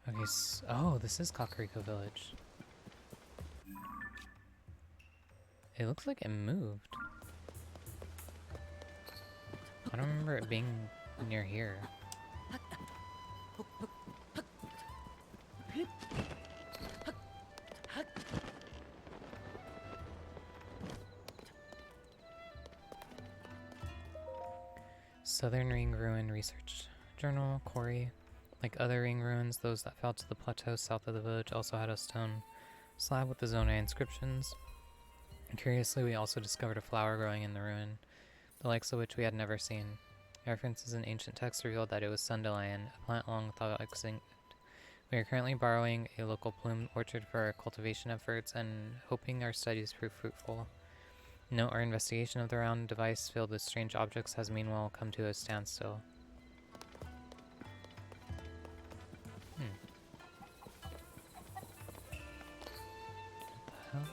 Okay, oh, this is Kakariko Village. It looks like it moved. I don't remember it being near here. Southern Ring Ruin Research Journal, Quarry. Like other ring ruins, those that fell to the plateau south of the village also had a stone slab with the Zonai inscriptions. And curiously, we also discovered a flower growing in the ruin, the likes of which we had never seen. References in ancient texts revealed that it was Sundelion, a plant long thought extinct. We are currently borrowing a local plume orchard for our cultivation efforts and hoping our studies prove fruitful. Note our investigation of the round device filled with strange objects has meanwhile come to a standstill. What the hell?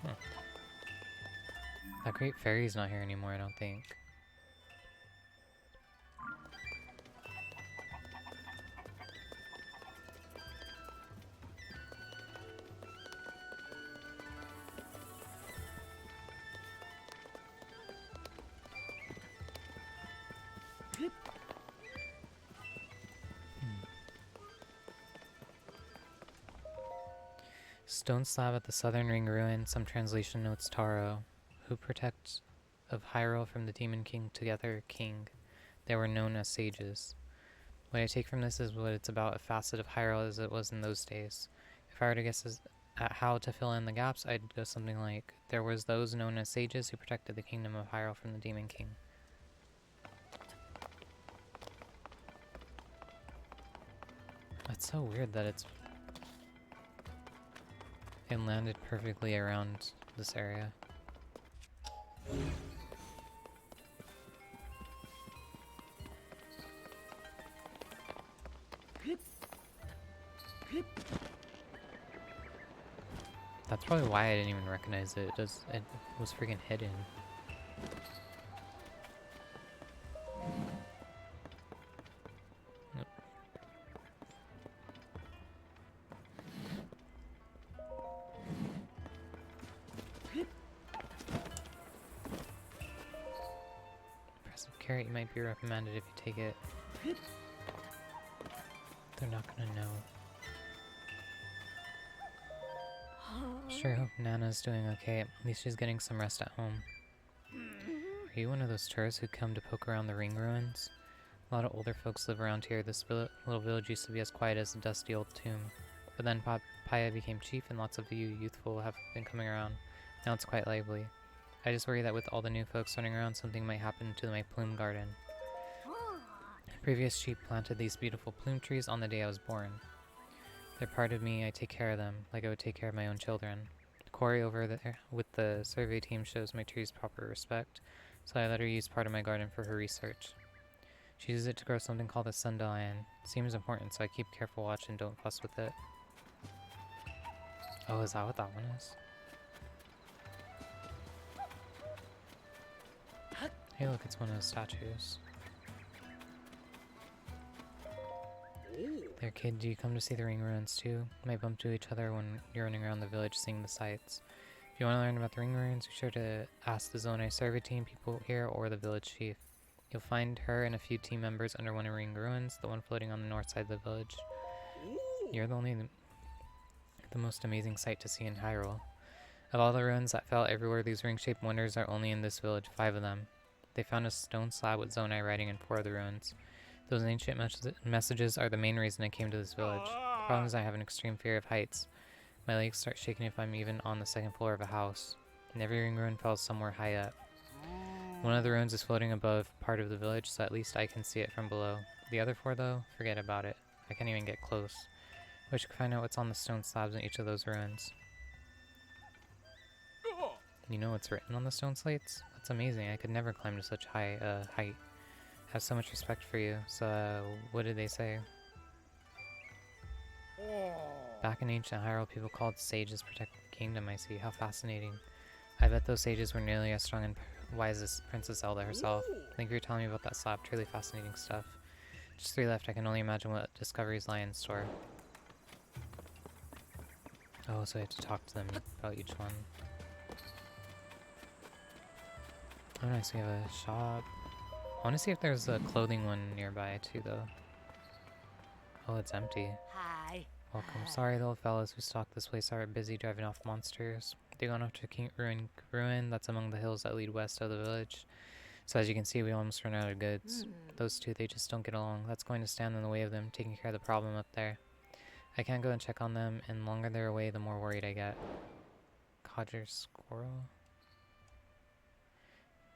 Huh. That great fairy's not here anymore, I don't think. Stone slab at the southern ring ruin, some translation notes Taro, who protect of Hyrule from the Demon King together king. They were known as sages. What I take from this is what it's about a facet of Hyrule as it was in those days. If I were to guess at how to fill in the gaps, I'd go something like, there was those known as sages who protected the kingdom of Hyrule from the Demon King. That's so weird that it landed perfectly around this area. That's probably why I didn't even recognize it. It was freaking hidden. Nope. Impressive carrot, you might be reprimanded if you take it. They're not gonna know. Sure hope Nana's doing okay. At least she's getting some rest at home. Are you one of those tourists who come to poke around the ring ruins? A lot of older folks live around here. This little village used to be as quiet as a dusty old tomb. But then Papaya became chief and lots of you youthful have been coming around. Now it's quite lively. I just worry that with all the new folks running around, something might happen to my plume garden. Previous chief planted these beautiful plume trees on the day I was born. They're part of me, I take care of them, like I would take care of my own children. Corey over there with the survey team shows my trees proper respect, so I let her use part of my garden for her research. She uses it to grow something called a Sundelion. Seems important, so I keep careful watch and don't fuss with it. Oh, is that what that one is? Hey look, it's one of those statues. There, kid, do you come to see the ring ruins too? Might bump into each other when you're running around the village seeing the sights. If you want to learn about the ring ruins, be sure to ask the Zonai survey team people here or the village chief. You'll find her and a few team members under one of the ring ruins, the one floating on the north side of the village. You're the most amazing sight to see in Hyrule. Of all the ruins that fell everywhere, these ring-shaped wonders are only in this village, 5 of them. They found a stone slab with Zonai writing in 4 of the ruins. Those ancient messages are the main reason I came to this village. The problem is I have an extreme fear of heights. My legs start shaking if I'm even on the 2nd floor of a house. And every ring ruin falls somewhere high up. One of the ruins is floating above part of the village, so at least I can see it from below. The other 4, though, forget about it. I can't even get close. I wish I could find out what's on the stone slabs in each of those ruins. You know what's written on the stone slates? That's amazing. I could never climb to such height. I have so much respect for you. So, what did they say? Back in ancient Hyrule, people called sages protect the kingdom, I see. How fascinating. I bet those sages were nearly as strong and wise as Princess Zelda herself. Thank you for telling me about that slab. Truly fascinating stuff. Just 3 left. I can only imagine what discoveries lie in store. Oh, so I have to talk to them about each one. Oh, nice. We have a shop. I want to see if there's a clothing one nearby, too, though. Oh, it's empty. Hi. Welcome. Sorry, the old fellows who stalk this place are busy driving off monsters. They've gone off to King Ruin that's among the hills that lead west of the village. So as you can see, we almost run out of goods. Those two, they just don't get along. That's going to stand in the way of them taking care of the problem up there. I can't go and check on them, and the longer they're away, the more worried I get. Codger Squirrel?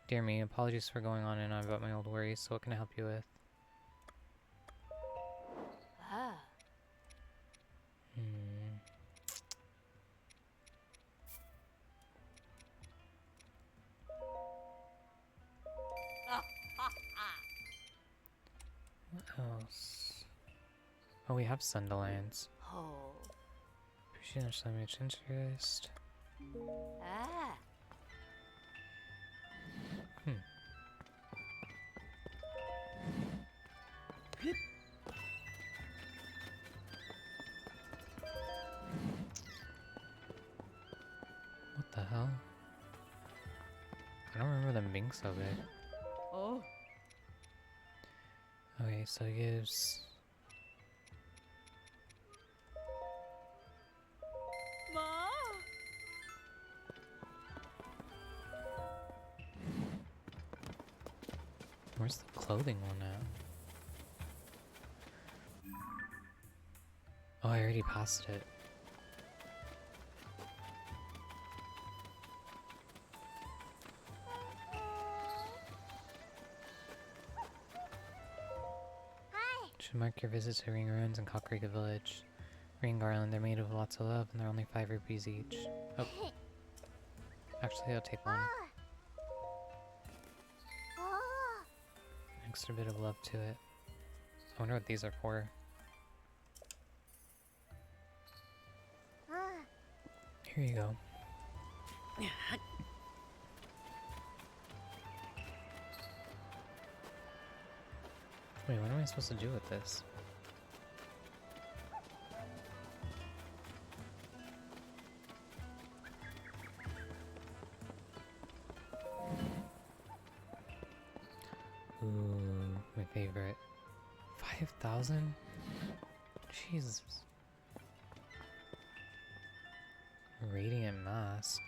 Dear me, apologies for going on and on about my old worries, so what can I help you with? What else? Oh, we have Sunderlands. Appreciate so much interest. What the hell? I don't remember them being so big. Okay, so it gives... Where's the clothing one at? Oh, I already passed it. Should mark your visit to Ring Ruins and Kakariko Village. Ring Garland, they're made of lots of love and they're only 5 rupees each. Oh. Actually, I'll take one. An extra bit of love to it. I wonder what these are for. Here you go. Wait, what am I supposed to do with this? Ooh, my favorite. 5,000? Jesus. Radiant mask.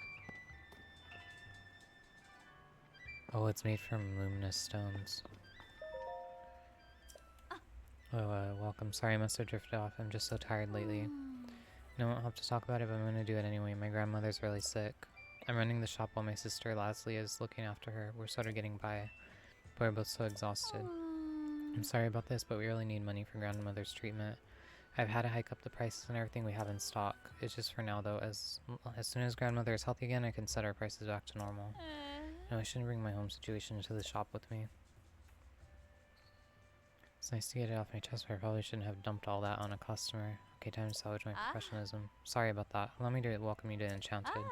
Oh, it's made from luminous stones. Oh, welcome. Sorry, I must have drifted off. I'm just so tired lately. No, I won't have to talk about it, but I'm gonna do it anyway. My grandmother's really sick. I'm running the shop while my sister Leslie is looking after her. We're sort of getting by, but we're both so exhausted. I'm sorry about this, but we really need money for grandmother's treatment. I've had to hike up the prices and everything we have in stock. It's just for now, though. As soon as grandmother is healthy again, I can set our prices back to normal. No, I shouldn't bring my home situation into the shop with me. It's nice to get it off my chest, but I probably shouldn't have dumped all that on a customer. Okay, time to salvage my professionalism. Sorry about that. Allow me to welcome you to Enchanted.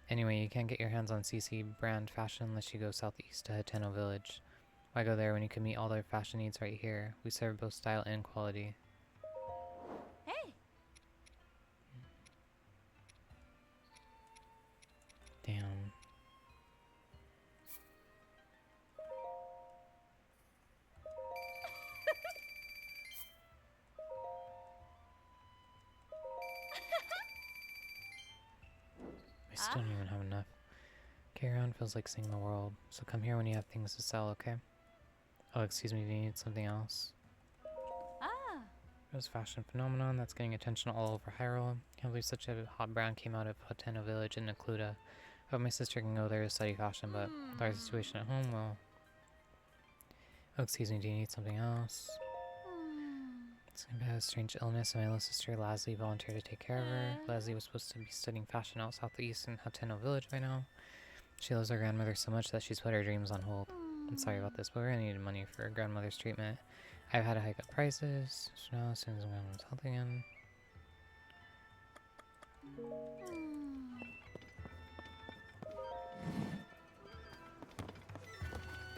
Anyway, you can't get your hands on CC brand fashion unless you go southeast to Hateno Village. Why go there when you can meet all their fashion needs right here? We serve both style and quality. Damn. I still don't even have enough. Carry on feels like seeing the world, so come here when you have things to sell, okay? Oh, excuse me, do you need something else? There's a fashion phenomenon that's getting attention all over Hyrule. I can't believe such a hot brand came out of Hateno Village in Necluda. I hope my sister can go there to study fashion, but with our situation at home, well... Oh, excuse me, do you need something else? Something about a strange illness, and my little sister Leslie volunteered to take care of her. Leslie was supposed to be studying fashion out southeast in Hateno Village by now. She loves her grandmother so much that she's put her dreams on hold. I'm sorry about this, but we're gonna need money for her grandmother's treatment. I've had to hike up prices, so now as soon as my grandmother's healthy again.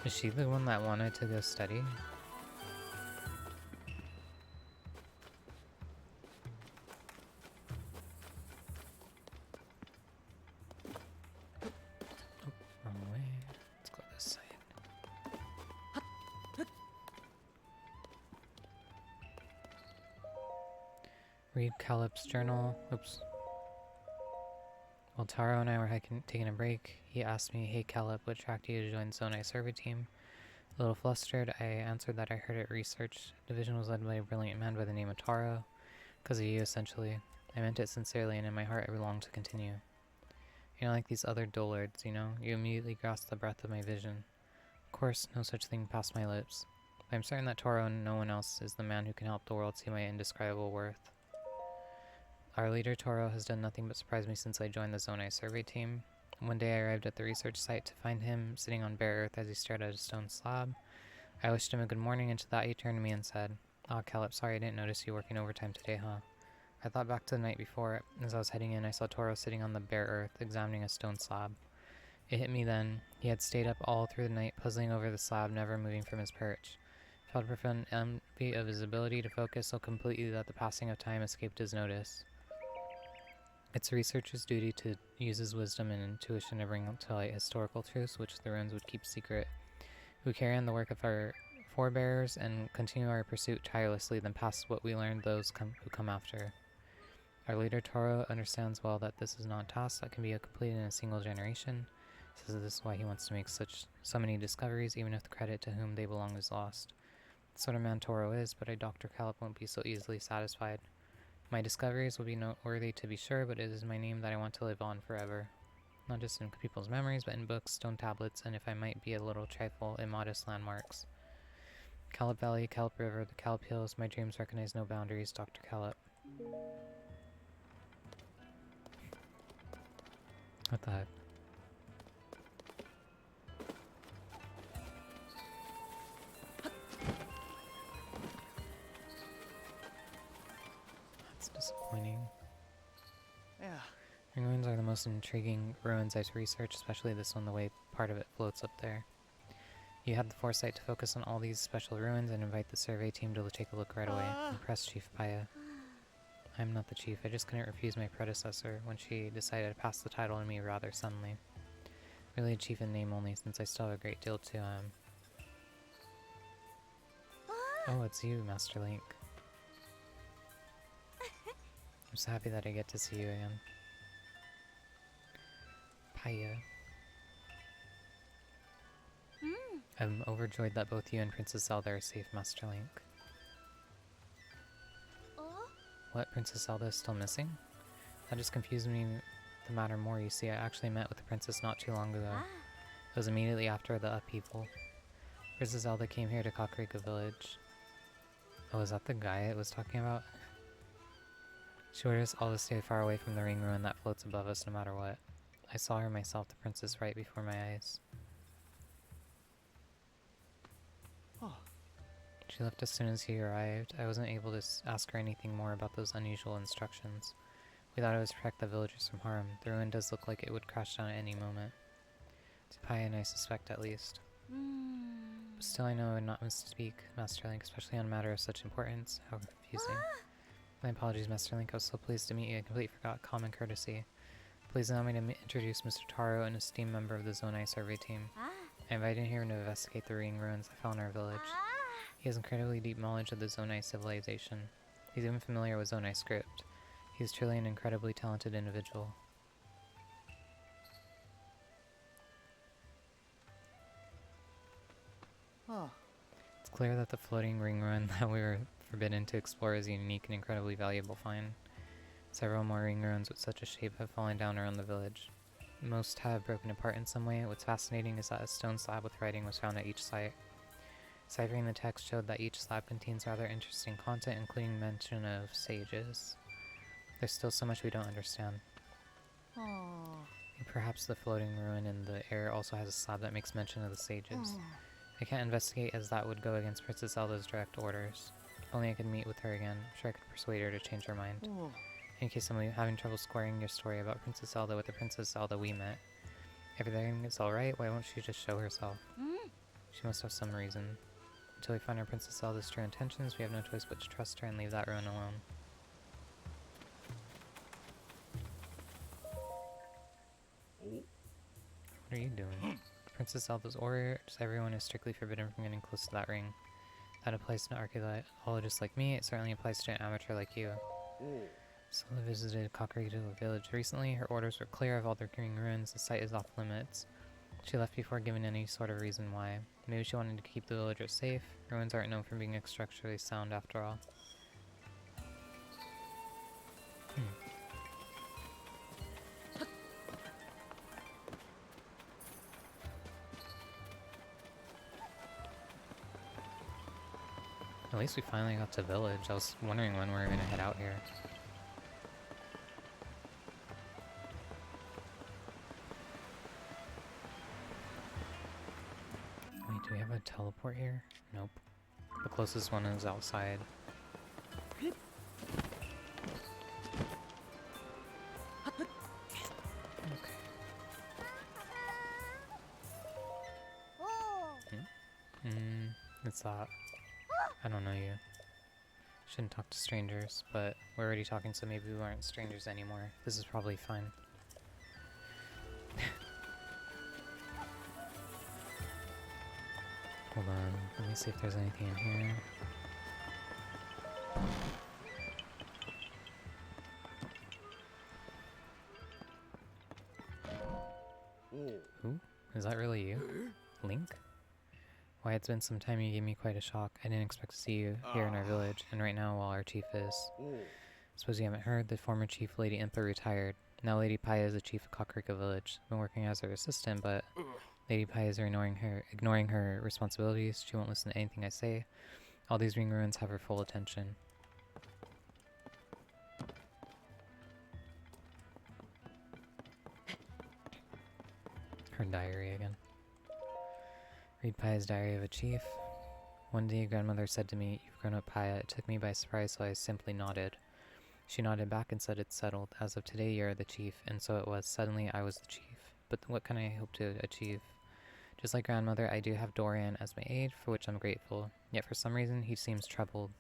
Is she the one that wanted to go study? Wrong way. Let's go this side. Read Calip's journal. Oops. While Taro and I were taking a break, he asked me, "Hey Calip, what attracted you to join Zonai survey team?" A little flustered, I answered that I heard it research division was led by a brilliant man by the name of Taro. Because of you, essentially. I meant it sincerely, and in my heart I longed to continue. You know, like these other dullards, you know? You immediately grasped the breadth of my vision. Of course, no such thing passed my lips. But I'm certain that Toro and no one else is the man who can help the world see my indescribable worth. Our leader, Toro, has done nothing but surprise me since I joined the Zonai survey team. One day I arrived at the research site to find him sitting on bare earth as he stared at a stone slab. I wished him a good morning, and to that he turned to me and said, "Ah, Calip, sorry I didn't notice you working overtime today, huh?" I thought back to the night before. As I was heading in, I saw Toro sitting on the bare earth, examining a stone slab. It hit me then. He had stayed up all through the night, puzzling over the slab, never moving from his perch. I felt a profound envy of his ability to focus so completely that the passing of time escaped his notice. It's a researcher's duty to use his wisdom and intuition to bring to light historical truths which the ruins would keep secret. We carry on the work of our forebears and continue our pursuit tirelessly, then pass what we learned those who come after. Our leader Toro understands well that this is not a task that can be completed in a single generation. He says this is why he wants to make so many discoveries, even if the credit to whom they belong is lost. The sort of man Toro is, but Dr. Calip won't be so easily satisfied. My discoveries will be noteworthy to be sure, but it is my name that I want to live on forever. Not just in people's memories, but in books, stone tablets, and if I might be a little trifle, immodest landmarks. Calip Valley, Calip River, the Calip Hills, my dreams recognize no boundaries, Dr. Calip. What the heck? That's disappointing. Yeah. Ring ruins are the most intriguing ruins I've researched, especially this one, the way part of it floats up there. You had the foresight to focus on all these special ruins and invite the survey team to take a look right away. Impressed, Chief Paya. I'm not the chief, I just couldn't refuse my predecessor when she decided to pass the title on me rather suddenly. Really a chief in name only, since I still have a great deal to, Oh, it's you, Master Link. I'm so happy that I get to see you again. Paya. I'm overjoyed that both you and Princess Zelda are safe, Master Link. What, Princess Zelda is still missing? That just confused me the matter more. You see, I actually met with the princess not too long ago. It was immediately after the upheaval. Princess Zelda came here to Kakariko village. Oh, is that the guy it was talking about? She ordered us all to stay far away from the ring ruin that floats above us no matter what. I saw her myself, the princess, right before my eyes. She left as soon as he arrived. I wasn't able to ask her anything more about those unusual instructions. We thought it was to protect the villagers from harm. The ruin does look like it would crash down at any moment. Pai and I suspect at least. But still I know I would not misspeak, Master Link, especially on a matter of such importance. How confusing. My apologies, Master Link. I was so pleased to meet you, I completely forgot common courtesy. Please allow me to introduce Mr. Taro, an esteemed member of the Zonai survey team. I invited him to investigate the ring ruins I found in our village. He has incredibly deep knowledge of the Zonai civilization. He's even familiar with Zonai script. He's truly an incredibly talented individual. It's clear that the floating ring ruin that we were forbidden to explore is a unique and incredibly valuable find. Several more ring ruins with such a shape have fallen down around the village. Most have broken apart in some way. What's fascinating is that a stone slab with writing was found at each site. Ciphering the text showed that each slab contains rather interesting content, including mention of sages. There's still so much we don't understand. And perhaps the floating ruin in the air also has a slab that makes mention of the sages. I can't investigate as that would go against Princess Zelda's direct orders. If only I could meet with her again. I'm sure I could persuade her to change her mind. In case I'm having trouble squaring your story about Princess Zelda with the Princess Zelda we met. If everything is alright, why won't she just show herself? She must have some reason. Until we find our Princess Zelda's true intentions, we have no choice but to trust her and leave that ruin alone. What are you doing? Princess Zelda's orders, everyone is strictly forbidden from getting close to that ring. That applies to an archaeologist like me, it certainly applies to an amateur like you. Zelda visited Kakariko village recently. Her orders were clear of all the green ruins. The site is off limits. She left before giving any sort of reason why. Maybe she wanted to keep the villagers safe. Ruins aren't known for being structurally sound after all. At least we finally got to village. I was wondering when we were gonna head out here. Wait, do we have a teleport here? Nope. The closest one is outside. It's that. I don't know you. Shouldn't talk to strangers, but we're already talking, so maybe we aren't strangers anymore. This is probably fine. Hold on, let me see if there's anything in here. Ooh, is that really you? Link? Why, it's been some time. You gave me quite a shock. I didn't expect to see you here in our village, and right now while our chief is... Suppose you haven't heard, the former chief, Lady Impa, retired. Now Lady Paya is the chief of Kakariko village. I've been working as her assistant, but Lady Paya is ignoring her responsibilities. She won't listen to anything I say. All these ring ruins have her full attention. Her diary again. Read Paya's diary of a chief. One day grandmother said to me, "You've grown up, Paya." It took me by surprise, so I simply nodded. She nodded back and said, "It's settled. As of today, you're the chief." And so it was. Suddenly, I was the chief. But what can I hope to achieve? Just like grandmother, I do have Dorian as my aide, for which I'm grateful. Yet for some reason, he seems troubled.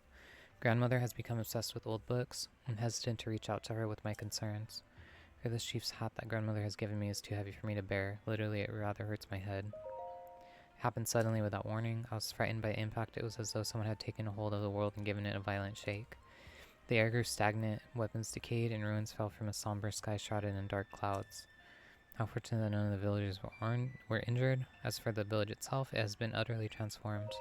Grandmother has become obsessed with old books. I'm hesitant to reach out to her with my concerns. For this chief's hat that grandmother has given me is too heavy for me to bear. Literally, it rather hurts my head. It happened suddenly without warning. I was frightened by impact. It was as though someone had taken a hold of the world and given it a violent shake. The air grew stagnant, weapons decayed, and ruins fell from a somber sky shrouded in dark clouds. How fortunate that none of the villagers were injured. As for the village itself, it has been utterly transformed.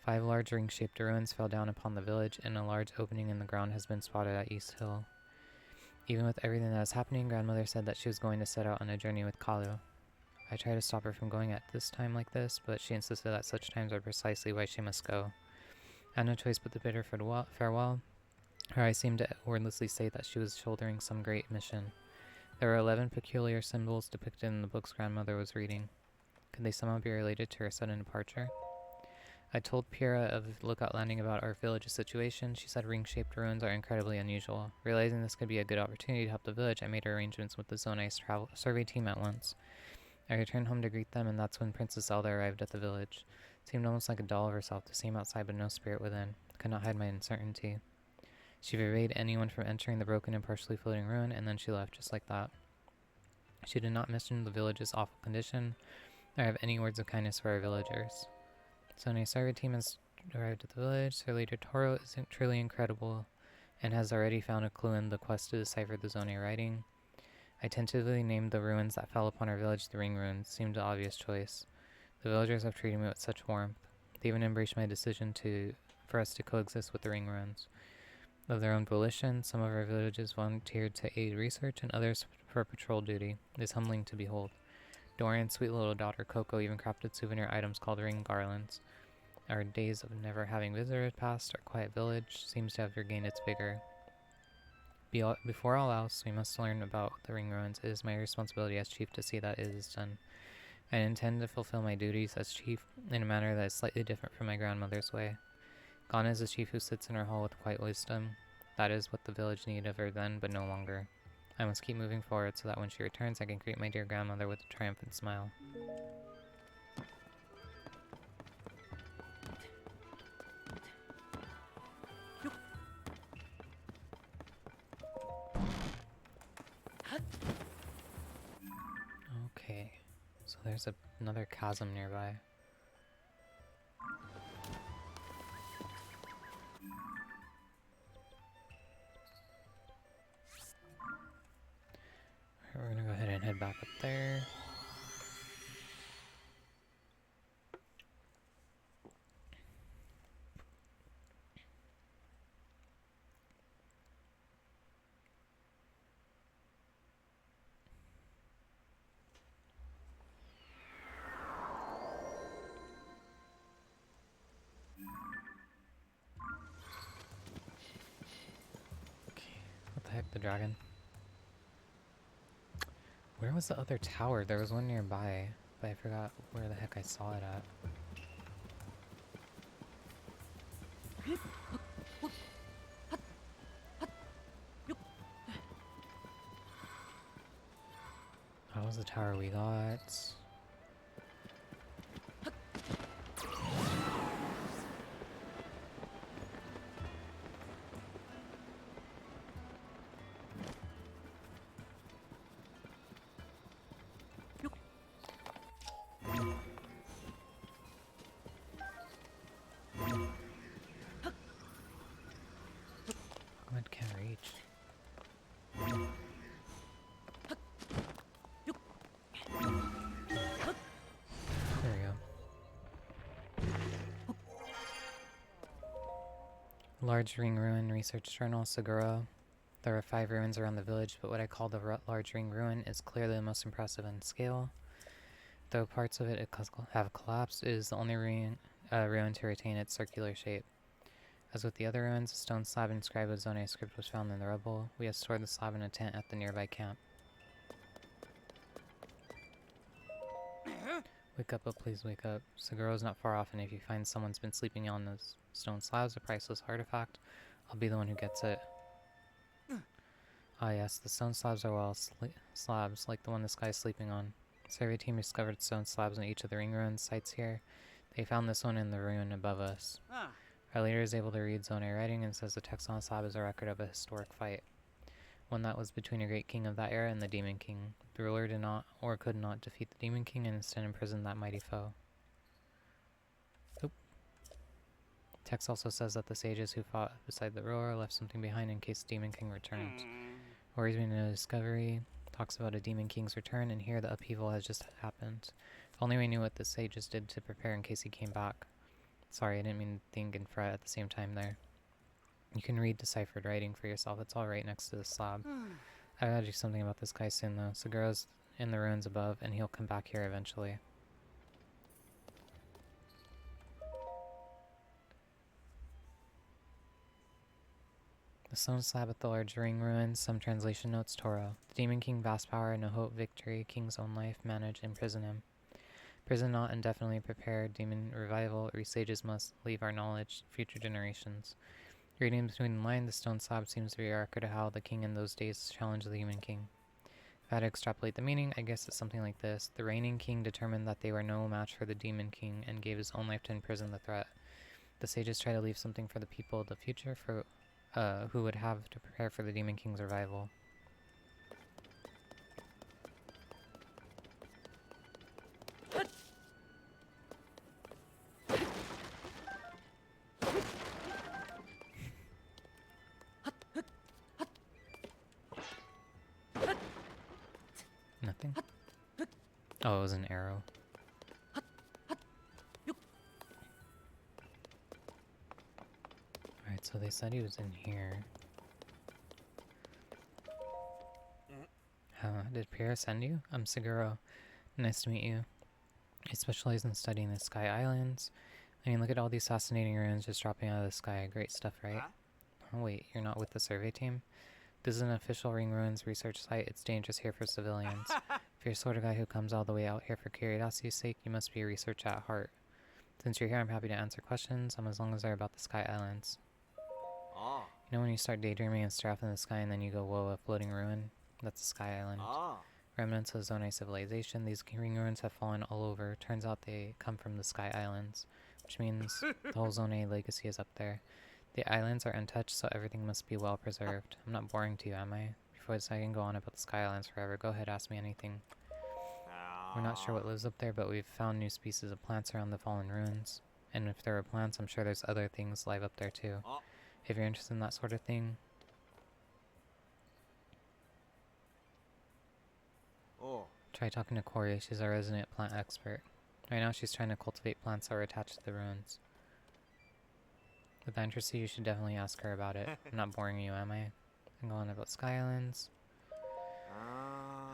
5 large ring-shaped ruins fell down upon the village, and a large opening in the ground has been spotted at East Hill. Even with everything that was happening, grandmother said that she was going to set out on a journey with Kalu. I tried to stop her from going at this time like this, but she insisted that such times are precisely why she must go. I had no choice but to bid her farewell. Her eyes seemed to wordlessly say that she was shouldering some great mission. There were 11 peculiar symbols depicted in the books grandmother was reading. Could they somehow be related to her sudden departure? I told Purah of Lookout Landing about our village's situation. She said ring-shaped ruins are incredibly unusual. Realizing this could be a good opportunity to help the village, I made arrangements with the Zone Ice survey team at once. I returned home to greet them, and that's when Princess Zelda arrived at the village. It seemed almost like a doll of herself, the same outside but no spirit within. I could not hide my uncertainty. She forbade anyone from entering the broken and partially floating ruin, and then she left just like that. She did not mention the village's awful condition, or have any words of kindness for our villagers. So a survey team has arrived at the village. Sir Leader Toro is truly incredible, and has already found a clue in the quest to decipher the Zone writing. I tentatively named the ruins that fell upon our village the Ring Ruins. Seemed the obvious choice. The villagers have treated me with such warmth. They even embraced my decision for us to coexist with the Ring Ruins. Of their own volition, some of our villages volunteered to aid research, and others for patrol duty. It is humbling to behold. Dorian's sweet little daughter Coco even crafted souvenir items called ring garlands. Our days of never having visitors past our quiet village seems to have regained its vigor. Before all else, we must learn about the Ring Ruins. It is my responsibility as chief to see that it is done. I intend to fulfill my duties as chief in a manner that is slightly different from my grandmother's way. Gone is the chief who sits in her hall with quiet wisdom. That is what the village needed of her then, but no longer. I must keep moving forward so that when she returns, I can greet my dear grandmother with a triumphant smile. Okay, so there's another chasm nearby. back up there. What the heck, the dragon? Where was the other tower? There was one nearby, but I forgot where the heck I saw it at. That was the tower we got. I can't reach. There we go. Large ring ruin research journal, Seguro. There are 5 ruins around the village, but what I call the large ring ruin is clearly the most impressive in scale. Though parts of it have collapsed, it is the only ruin to retain its circular shape. As with the other ruins, a stone slab inscribed with Zone script was found in the rubble. We have stored the slab in a tent at the nearby camp. Wake up, oh please wake up. Seguro is not far off, and if you find someone's been sleeping on those stone slabs, a priceless artifact, I'll be the one who gets it. Ah yes, the stone slabs are slabs, like the one this guy is sleeping on. Survey team discovered stone slabs in each of the ring ruin sites here. They found this one in the ruin above us. Our leader is able to read Zone writing and says the text on the slab is a record of a historic fight. One that was between a great king of that era and the Demon King. The ruler did not, or could not, defeat the Demon King and instead imprisoned that mighty foe. Oop. Text also says that the sages who fought beside the ruler left something behind in case the Demon King returned. Worries me no discovery. Talks about a Demon King's return, and here the upheaval has just happened. If only we knew what the sages did to prepare in case he came back. Sorry, I didn't mean to think and fret at the same time there. You can read deciphered writing for yourself. It's all right next to the slab. I gotta do something about this guy soon, though. Seguro's in the ruins above, and he'll come back here eventually. The stone slab at the large ring ruins. Some translation notes, Toro. The Demon King, vast power, no hope, victory, king's own life, manage, imprison him. Prison not indefinitely prepared, demon revival, or sages must leave our knowledge, future generations. Reading between the lines, the stone slab seems to be a record of how the king in those days challenged the Demon King. If I had to extrapolate the meaning, I guess it's something like this. The reigning king determined that they were no match for the Demon King and gave his own life to imprison the threat. The sages try to leave something for the people of the future for who would have to prepare for the Demon King's revival. Nothing? Oh, it was an arrow. Alright, so they said he was in here. Did Purah send you? I'm Seguro. Nice to meet you. I specialize in studying the Sky Islands. I mean, look at all these fascinating ruins just dropping out of the sky. Great stuff, right? Oh wait, you're not with the survey team? This is an official ring ruins research site. It's dangerous here for civilians. If you're the sort of guy who comes all the way out here for curiosity's sake, you must be a researcher at heart. Since you're here, I'm happy to answer questions, as long as they're about the Sky Islands. You know when you start daydreaming and stare off in the sky and then you go, whoa, a floating ruin? That's the Sky Island. Remnants of Zonai civilization. These ring ruins have fallen all over. Turns out they come from the Sky Islands, which means the whole Zonai legacy is up there. The islands are untouched, so everything must be well preserved. I'm not boring to you, am I? Before I can go on about the Sky Islands forever, go ahead, ask me anything. We're not sure what lives up there, but we've found new species of plants around the fallen ruins. And if there are plants, I'm sure there's other things live up there too. If you're interested in that sort of thing. Oh. Try talking to Corey, she's our resident plant expert. Right now she's trying to cultivate plants that are attached to the ruins. If that interests you, you should definitely ask her about it. I'm not boring you, am I? I'm going about Sky Islands.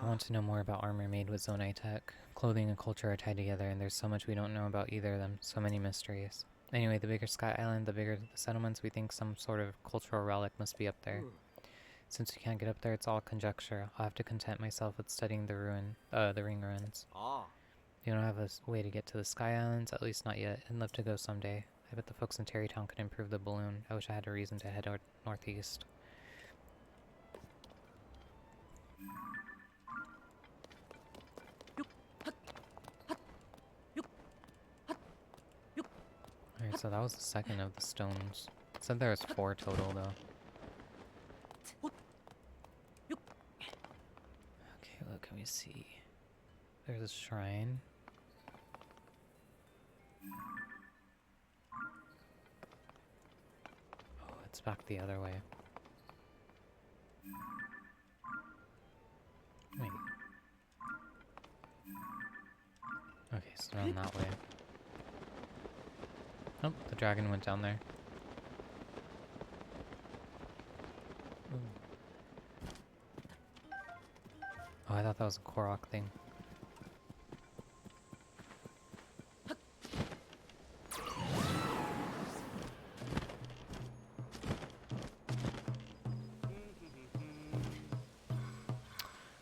I want to know more about armor made with Zonai tech. Clothing and culture are tied together, and there's so much we don't know about either of them. So many mysteries. Anyway, the bigger Sky Island, the bigger the settlements, we think some sort of cultural relic must be up there. Since we can't get up there, it's all conjecture. I'll have to content myself with studying the ring ruins. Ah. You don't have a way to get to the Sky Islands? At least not yet. I'd love to go someday. I bet the folks in Terrytown could improve the balloon. I wish I had a reason to head northeast. Alright, so that was the second of the stones. It said there was 4 total, though. Okay, look, let me see. There's a shrine. Oh, it's back the other way. Wait. Okay, so down that way. Oh, the dragon went down there. Ooh. Oh, I thought that was a Korok thing.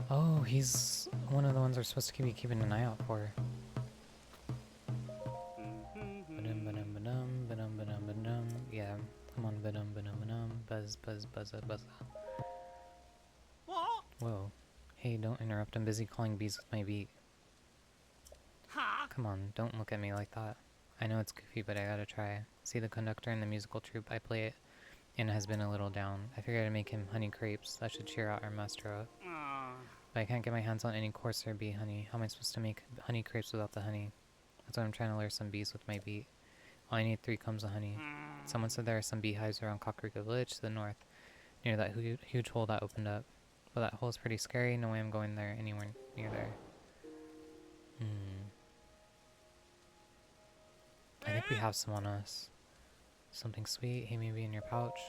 Oh, he's one of the ones we're supposed to be keeping an eye out for. Ba-dum, ba-dum, ba-dum, ba-dum. Yeah, come on, ba-dum, ba-dum, ba-dum. Buzz, buzz, buzza, buzza. Whoa. Hey, don't interrupt. I'm busy calling bees with my beat. Come on, don't look at me like that. I know it's goofy, but I gotta try. See, the conductor in the musical troupe, I play it, and has been a little down. I figured I'd make him honey crepes. That should cheer out our master up. But I can't get my hands on any coarser bee honey. How am I supposed to make honey crepes without the honey? That's why I'm trying to lure some bees with my beat. All I need 3 combs of honey. Someone said there are some beehives around Kakariko village to the north, near that huge hole that opened up. But that hole is pretty scary. No way I'm going there anywhere near there. I think we have some on us. Something sweet. Hey, maybe in your pouch.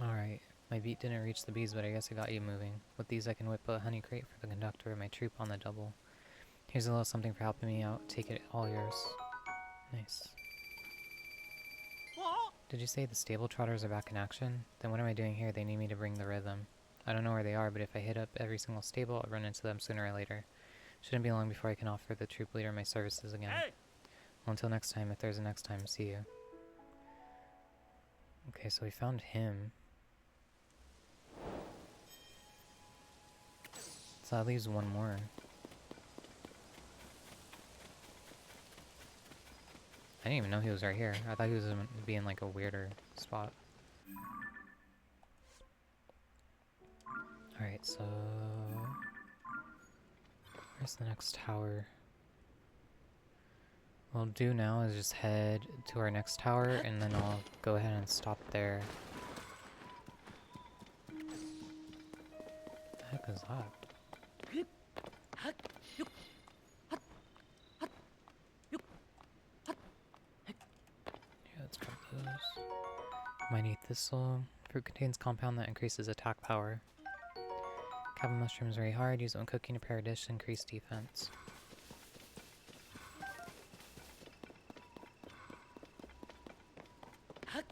Alright. My beat didn't reach the bees, but I guess I got you moving. With these I can whip a honey crate for the conductor of my troop on the double. Here's a little something for helping me out. Take it, all yours. Nice. Did you say the stable trotters are back in action? Then what am I doing here? They need me to bring the rhythm. I don't know where they are, but if I hit up every single stable, I'll run into them sooner or later. Shouldn't be long before I can offer the troop leader my services again. Well, until next time, if there's a next time, see you. Okay, so we found him. So that leaves one more. I didn't even know he was right here. I thought he was going to be in like a weirder spot. Alright, so... where's the next tower? What I'll do now is just head to our next tower, and then I'll go ahead and stop there. What the heck is that? Yeah, let's grab those. Mighty Thistle. Fruit contains compound that increases attack power. Kava mushroom is very hard. Use it when cooking to prepare a dish to increase defense. I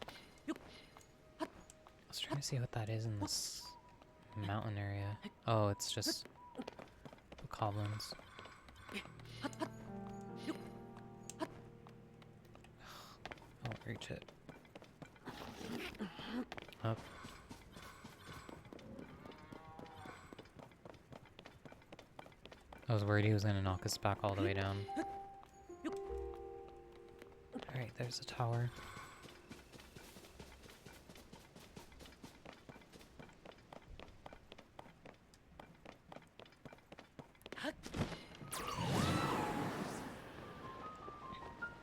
was trying to see what that is in this mountain area. Oh, it's just the goblins. I won't reach it. Up. I was worried he was gonna knock us back all the way down. Alright, there's a tower.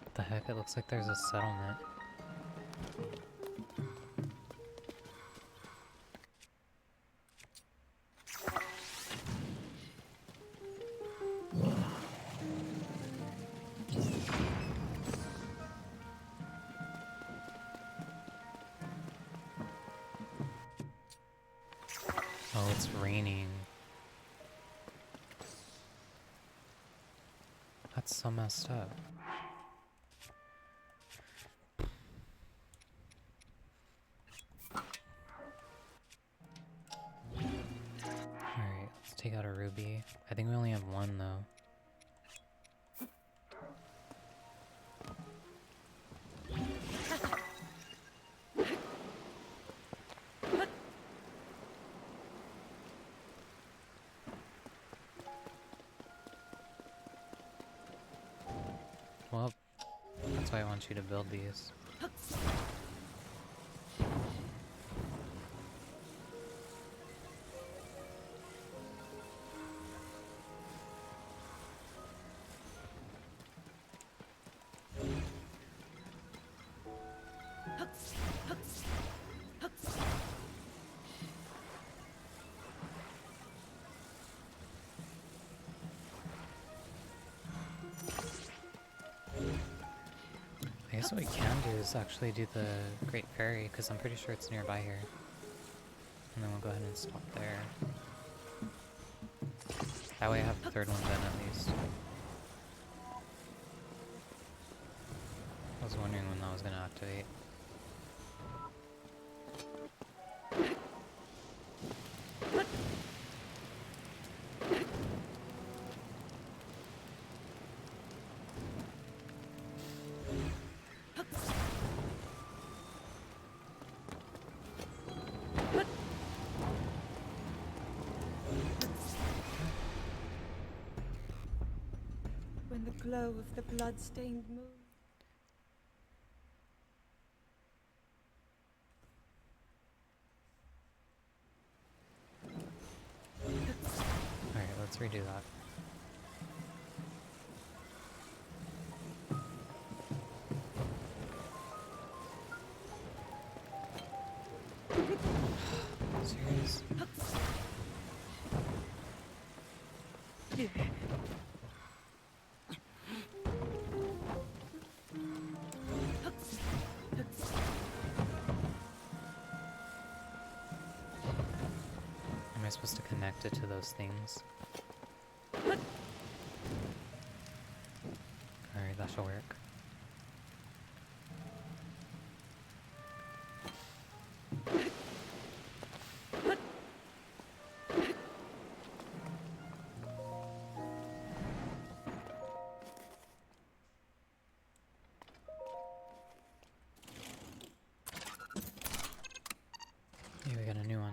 What the heck? It looks like there's a settlement. raining. That's so messed up. Alright, let's take out a ruby. I think we only have one though. Well, that's why I want you to build these. I guess what we can do is actually do the Great Ferry, because I'm pretty sure it's nearby here. And then we'll go ahead and stop there. That way I have the third one done at least. I was wondering when that was going to activate. When the glow of the blood-stained moon. Alright, let's redo that. Serious? Am I supposed to connect it to those things? Alright, that should work. Hey, we got a new one.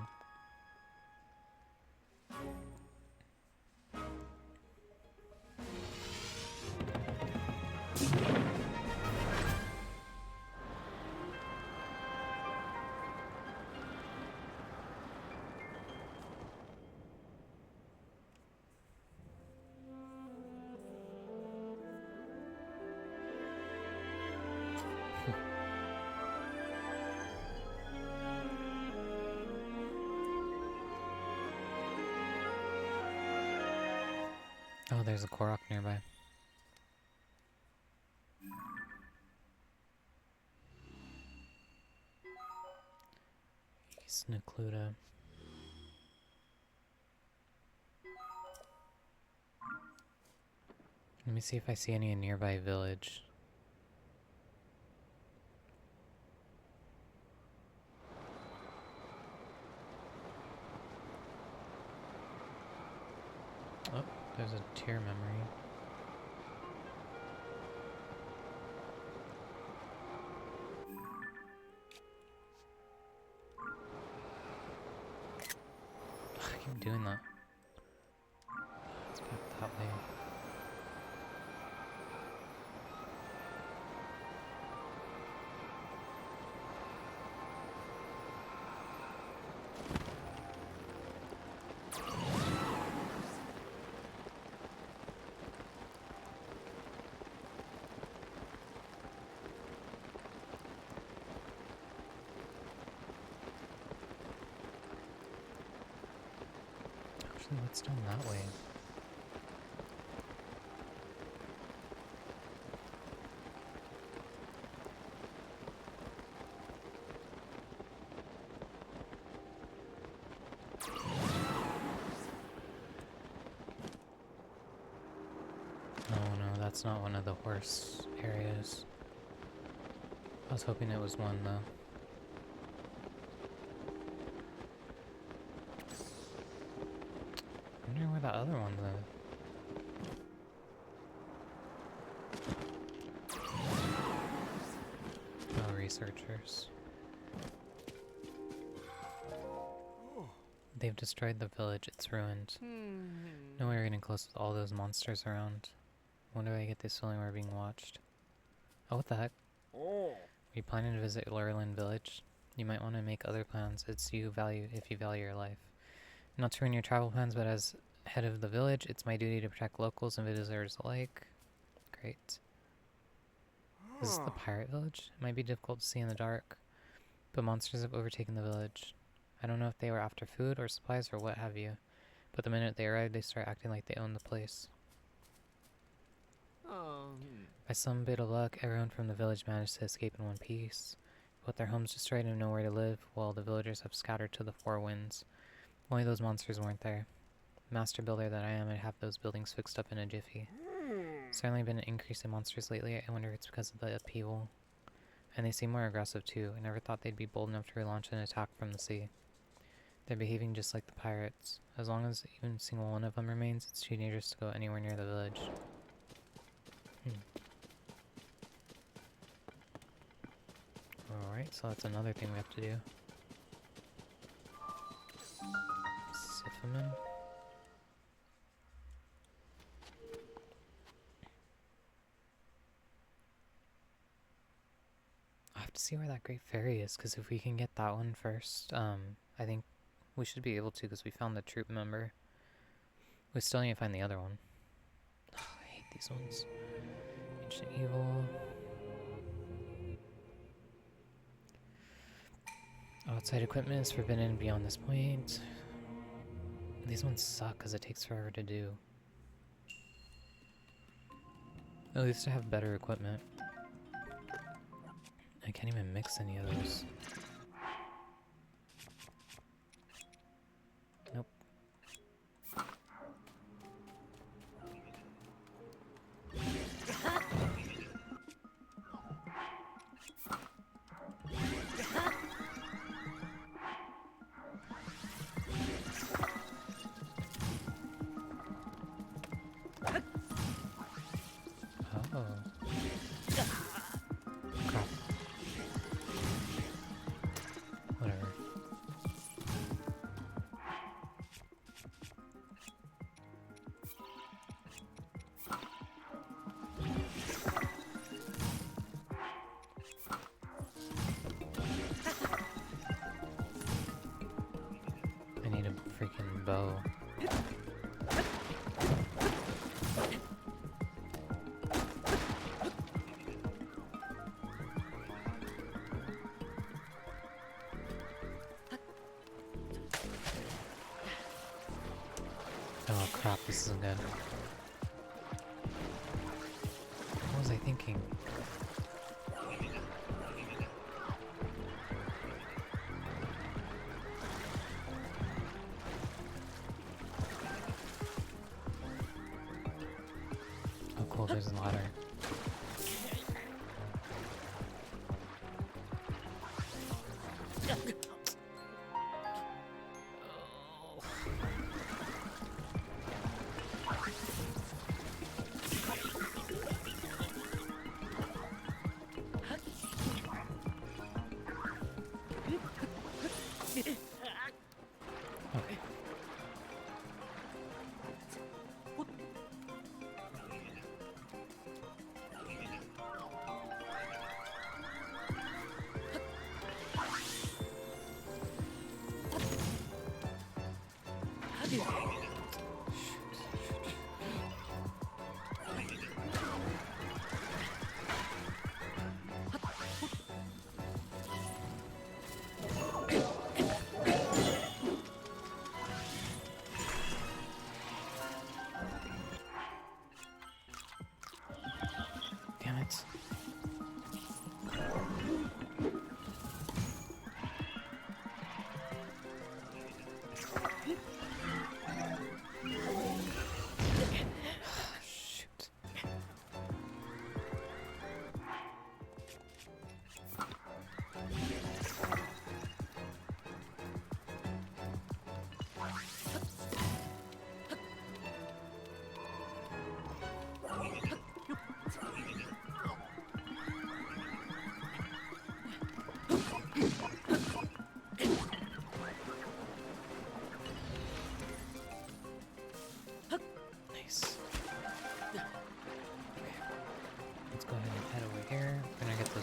Oh, there's a Korok nearby. Snakluda. Let me see if I see any nearby village. Oh, there's a tear memory. I keep doing that. Let's back that way. Actually, what's down that way? that's not one of the horse areas. I was hoping it was one, though. I wonder where the other one live. Oh, researchers. They've destroyed the village, it's ruined. No way we're getting close with all those monsters around. Wonder why I get this feeling we're being watched. Oh, what the heck? Are you planning to visit Lurelin village? You might want to make other plans. It's if you value your life. Not to ruin your travel plans, but as head of the village, it's my duty to protect locals and visitors alike. Great. Is this the pirate village? It might be difficult to see in the dark, but monsters have overtaken the village. I don't know if they were after food or supplies or what have you, but the minute they arrived, they start acting like they own the place. By some bit of luck, everyone from the village managed to escape in one piece. With their homes destroyed and nowhere to live, while the villagers have scattered to the four winds. Only those monsters weren't there. Master builder that I am, I'd have those buildings fixed up in a jiffy. Certainly been an increase in monsters lately. I wonder if it's because of the upheaval. And they seem more aggressive too. I never thought they'd be bold enough to relaunch an attack from the sea. They're behaving just like the pirates. As long as even a single one of them remains, it's too dangerous to go anywhere near the village. Alright, so that's another thing we have to do. Siphamen. I have to see where that Great Fairy is, because if we can get that one first, I think we should be able to, because we found the troop member. We still need to find the other one. Oh, I hate these ones. Ancient Evil. Outside equipment is forbidden beyond this point. These ones suck because it takes forever to do. At least I have better equipment. I can't even mix any of those. Nope. Oh. Crap. Whatever. I need a freaking bow. Oh crap, this isn't good. What was I thinking? Oh cool, there's a ladder. Okay.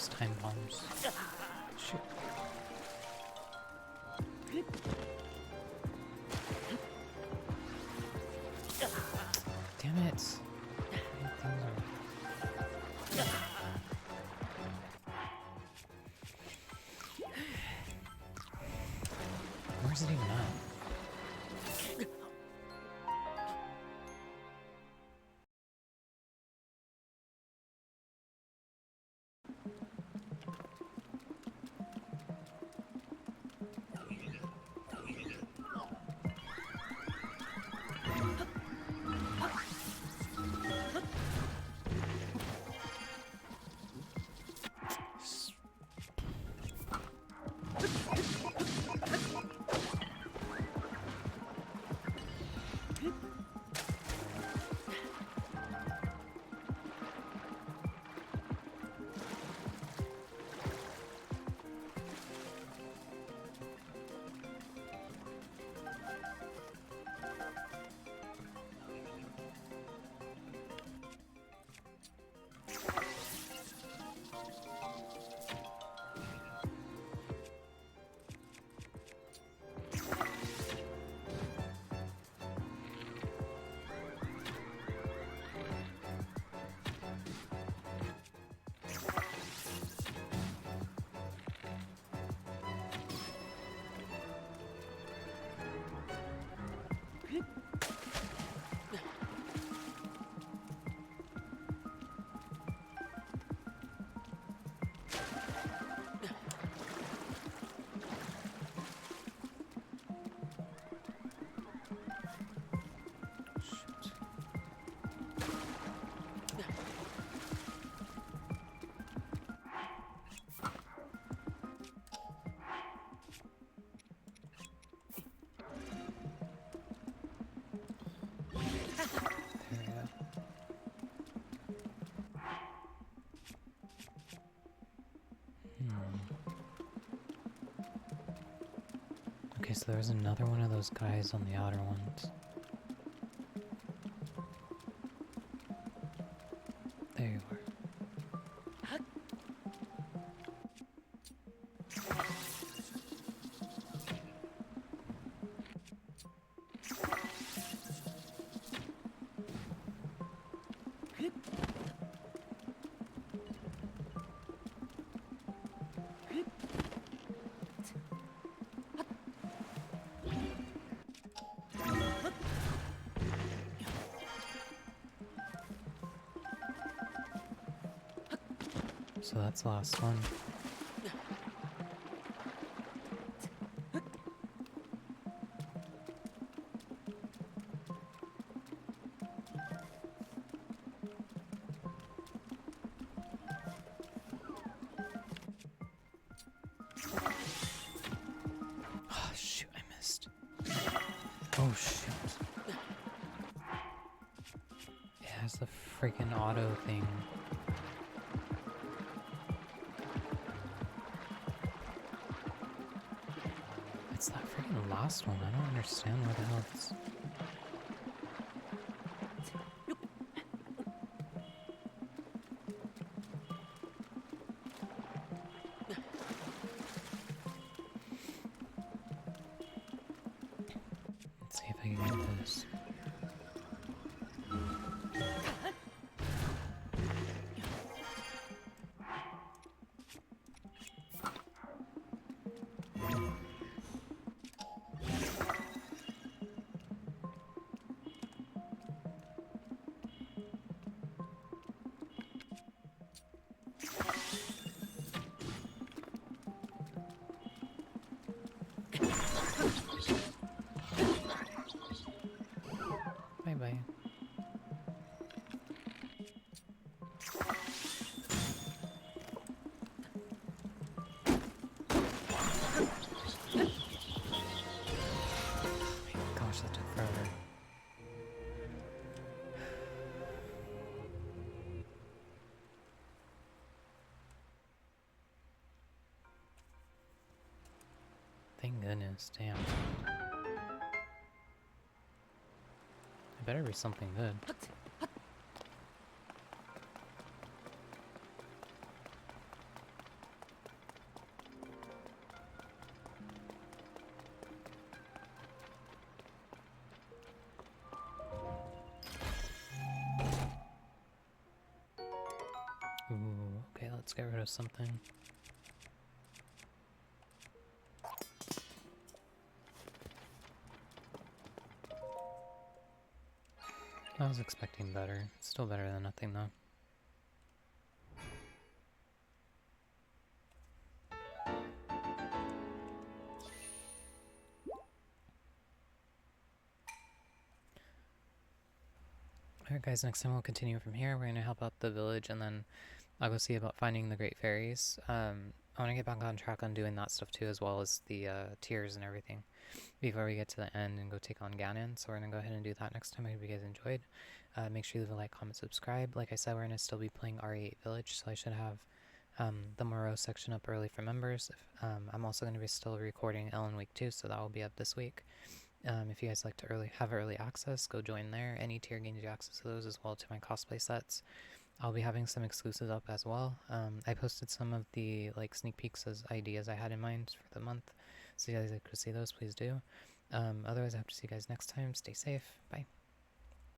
those time bombs. Shoot. Damn it! Freaking things are... Where's it even at? Okay, so there's another one of those guys on the outer ones. There you are. So that's the last one. Oh shoot, I missed. Oh shoot. It has the freaking auto thing. It's that freaking last one. I don't understand where the hell it's... Let's see if I can get this. Bye-bye. Gosh, that took forever. Thank goodness, damn. It better be something good. let's get rid of something. I was expecting better. It's still better than nothing, though. Alright guys, next time we'll continue from here. We're going to help out the village, and then I'll go see about finding the Great Fairies. I want to get back on track on doing that stuff too, as well as the tiers and everything, before we get to the end and go take on Ganon. So we're going to go ahead and do that next time. I hope you guys enjoyed. Make sure you leave a like, comment, subscribe. Like I said, we're going to still be playing RE8 Village, so I should have the Moreau section up early for members. I'm also going to be still recording Ellen Week 2, so that will be up this week. If you guys like to have early access, go join there. Any tier gains you access to those, as well to my cosplay sets. I'll be having some exclusives up as well. I posted some of the sneak peeks as ideas I had in mind for the month, so you guys could see those, please do. Otherwise, I hope to see you guys next time. Stay safe. Bye.